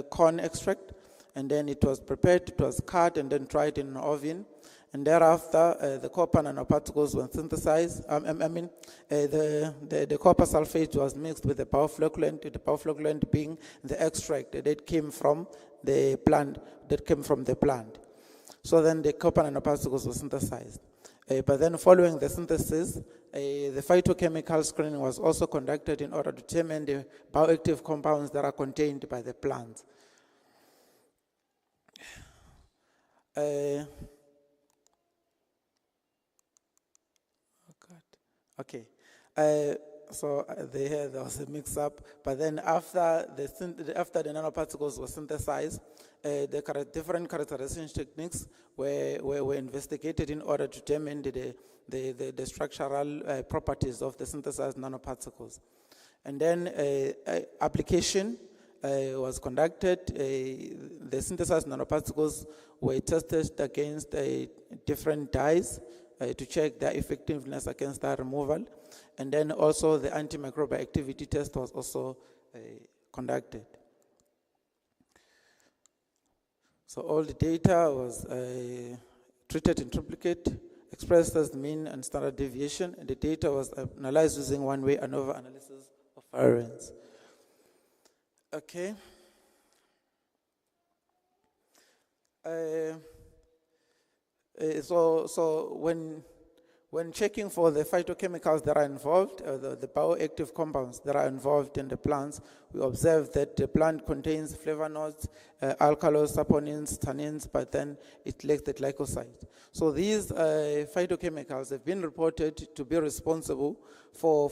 corn extract, and then it was prepared, it was cut, and then dried in an oven. And thereafter, the copper nanoparticles were synthesized. The copper sulfate was mixed with the bioflocculant being the extract that came from the plant. So then the copper nanoparticles were synthesized. But then following the synthesis, the phytochemical screening was also conducted in order to determine the bioactive compounds that are contained by the plant. So there was a mix-up, but then after the nanoparticles were synthesized, the different characterization techniques were investigated in order to determine the structural properties of the synthesized nanoparticles. And then application was conducted. The synthesized nanoparticles were tested against different dyes to check their effectiveness against that removal. And then also the antimicrobial activity test was also conducted. So all the data was treated in triplicate, expressed as mean and standard deviation, and the data was analyzed using one-way ANOVA analysis of variance. Okay. So when checking for the phytochemicals that are involved, the bioactive compounds that are involved in the plants, we observe that the plant contains flavonoids, alkaloids, saponins, tannins, but then it lacks the glycoside. So these phytochemicals have been reported to be responsible for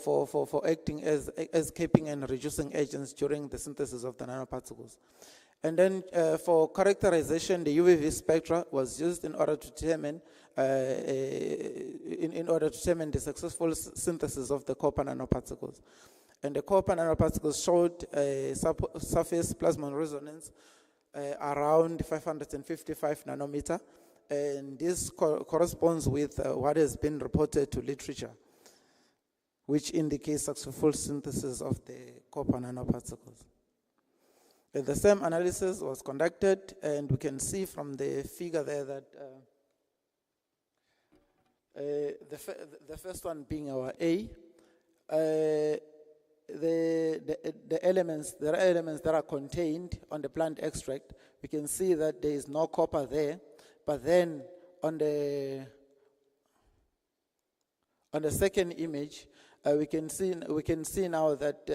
acting as capping and reducing agents during the synthesis of the nanoparticles. And then for characterization, the UV spectra was used in order to determine in order to determine the successful synthesis of the copper nanoparticles. And the copper nanoparticles showed a surface plasmon resonance around 555 nanometer, and this corresponds with what has been reported to literature, which indicates successful synthesis of the copper nanoparticles. The same analysis was conducted, and we can see from the figure there that the first one being our A, the elements, there are elements that are contained on the plant extract. We can see that there is no copper there, but then on the second image, we can see now that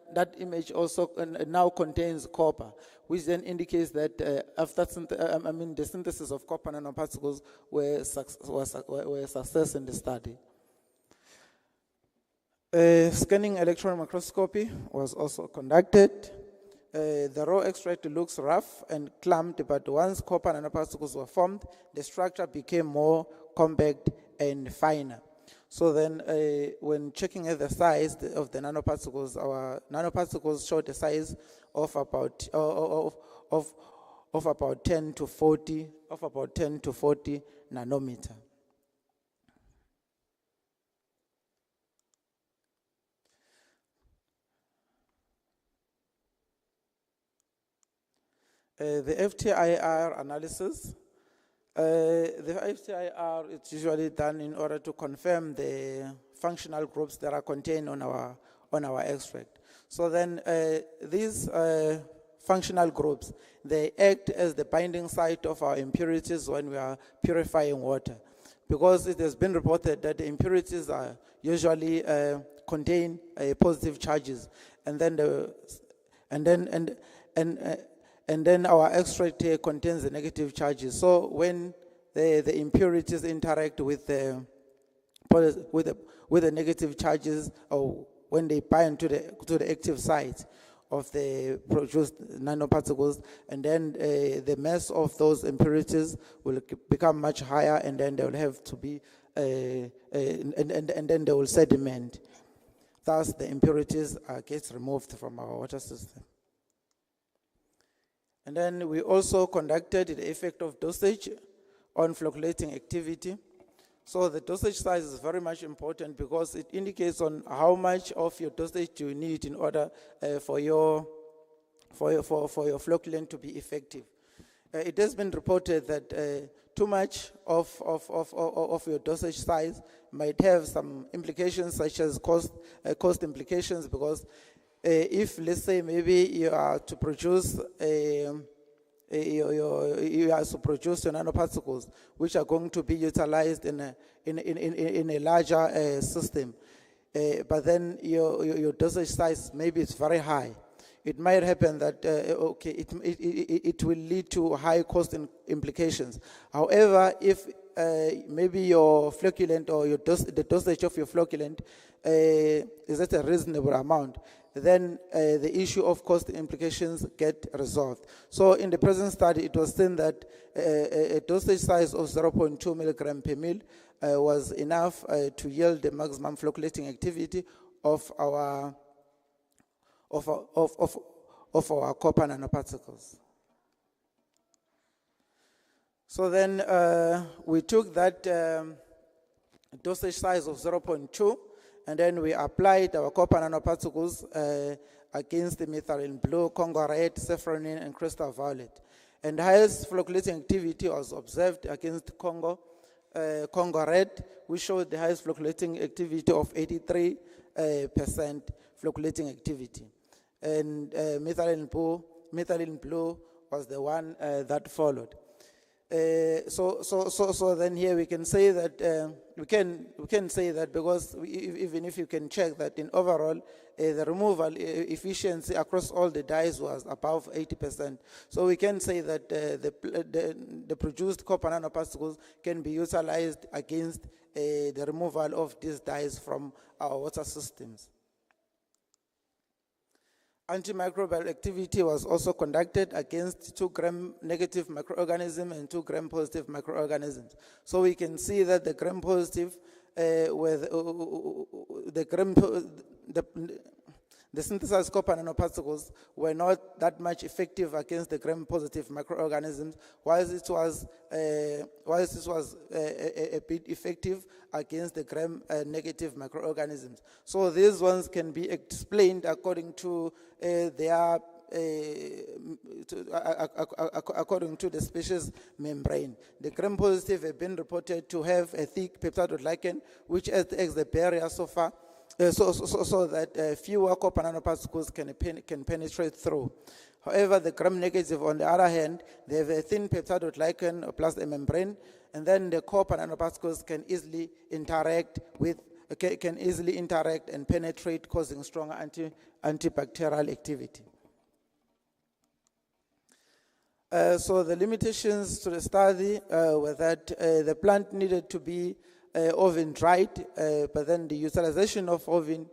that image also now contains copper, which then indicates that after the synthesis of copper nanoparticles were a success in the study. Scanning electron microscopy was also conducted. The raw extract looks rough and clumped, but once copper nanoparticles were formed, the structure became more compact and finer. So then, when checking at the size of the nanoparticles, our nanoparticles showed a size of about about 10 to 40 nanometer. The FTIR analysis. The FTIR is usually done in order to confirm the functional groups that are contained on our extract. So then these functional groups, they act as the binding site of our impurities when we are purifying water, because it has been reported that the impurities are usually contain positive charges, and then our extract here contains the negative charges. So when the impurities interact with the negative charges, or when they bind to the active site of the produced nanoparticles, and then the mass of those impurities will become much higher, and then they will have to be and then they will sediment. Thus, the impurities get removed from our water system. And then we also conducted the effect of dosage on flocculating activity. So the dosage size is very much important because it indicates on how much of your dosage you need in order for your flocculant to be effective. It has been reported that too much of your dosage size might have some implications, such as cost implications, because if, let's say, maybe you are to produce you are to produce your nanoparticles, which are going to be utilized in a larger system, but then your dosage size maybe is very high. It might happen that it will lead to high cost implications. However, if maybe your flocculant or the dosage of your flocculant is at a reasonable amount, then the issue of cost implications get resolved. So in the present study, it was seen that a dosage size of 0.2 milligram per mil was enough to yield the maximum flocculating activity of our copper nanoparticles. So then we took that dosage size of 0.2, and then we applied our copper nanoparticles against the methylene blue, Congo red, saffronin, and crystal violet. And highest flocculating activity was observed against Congo red, which showed the highest flocculating activity of 83% flocculating activity. And methylene blue was the one that followed. So then here we can say that we can say that, because even if you can check that in overall the removal efficiency across all the dyes was above 80%. So we can say that the produced copper nanoparticles can be utilized against the removal of these dyes from our water systems. Antimicrobial activity was also conducted against 2 gram-negative microorganisms and 2 gram-positive microorganisms. So we can see that the gram-positive, the synthesized copper nanoparticles were not that much effective against the gram-positive microorganisms, whilst it was a bit effective against the gram-negative microorganisms. So these ones can be explained according to according to the species membrane. The gram-positive have been reported to have a thick peptidoglycan, which acts as the barrier so far, so that fewer copper nanoparticles can penetrate through. However, the gram-negative, on the other hand, they have a thin peptidoglycan plus a membrane, and then the copper nanoparticles can easily interact and penetrate, causing stronger antibacterial activity. So the limitations to the study were that the plant needed to be oven dried, but then the utilization of oven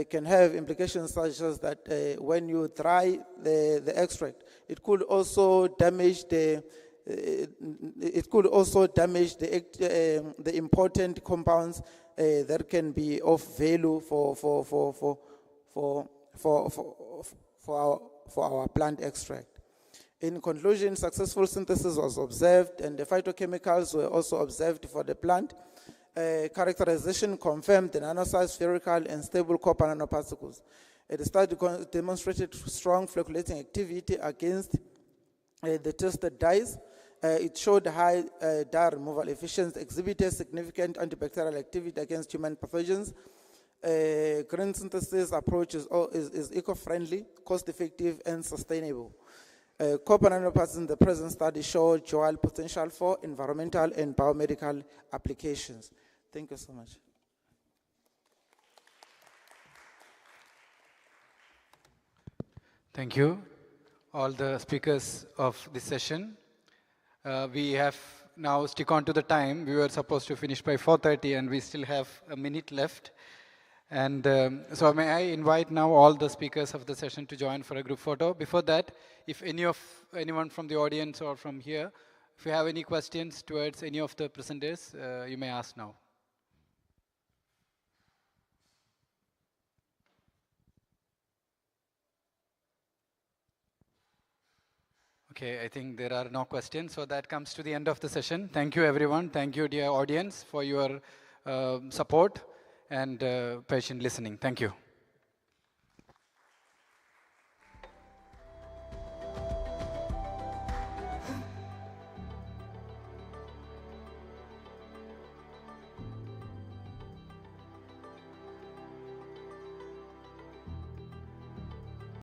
can have implications such as that when you dry the extract, it could also damage the important compounds that can be of value for our plant extract. In conclusion, successful synthesis was observed, and the phytochemicals were also observed for the plant. Characterization confirmed the nanosized spherical and stable copper nanoparticles. The study demonstrated strong flocculating activity against the tested dyes. It showed high dye removal efficiency, exhibited significant antibacterial activity against human pathogens. Green synthesis approach is eco-friendly, cost-effective, and sustainable. Copper nanoparticles in the present study show dual potential for environmental and biomedical applications. Thank you so much. Thank you, all the speakers of this session. We have now stick on to the time. We were supposed to finish by 4:30 and we still have a minute left. And so may I invite now all the speakers of the session to join for a group photo. Before that, if anyone from the audience or from here, if you have any questions towards any of the presenters, you may ask now. Okay, I think there are no questions, so that comes to the end of the session. Thank you, everyone. Thank you, dear audience, for your support and patient listening. Thank you.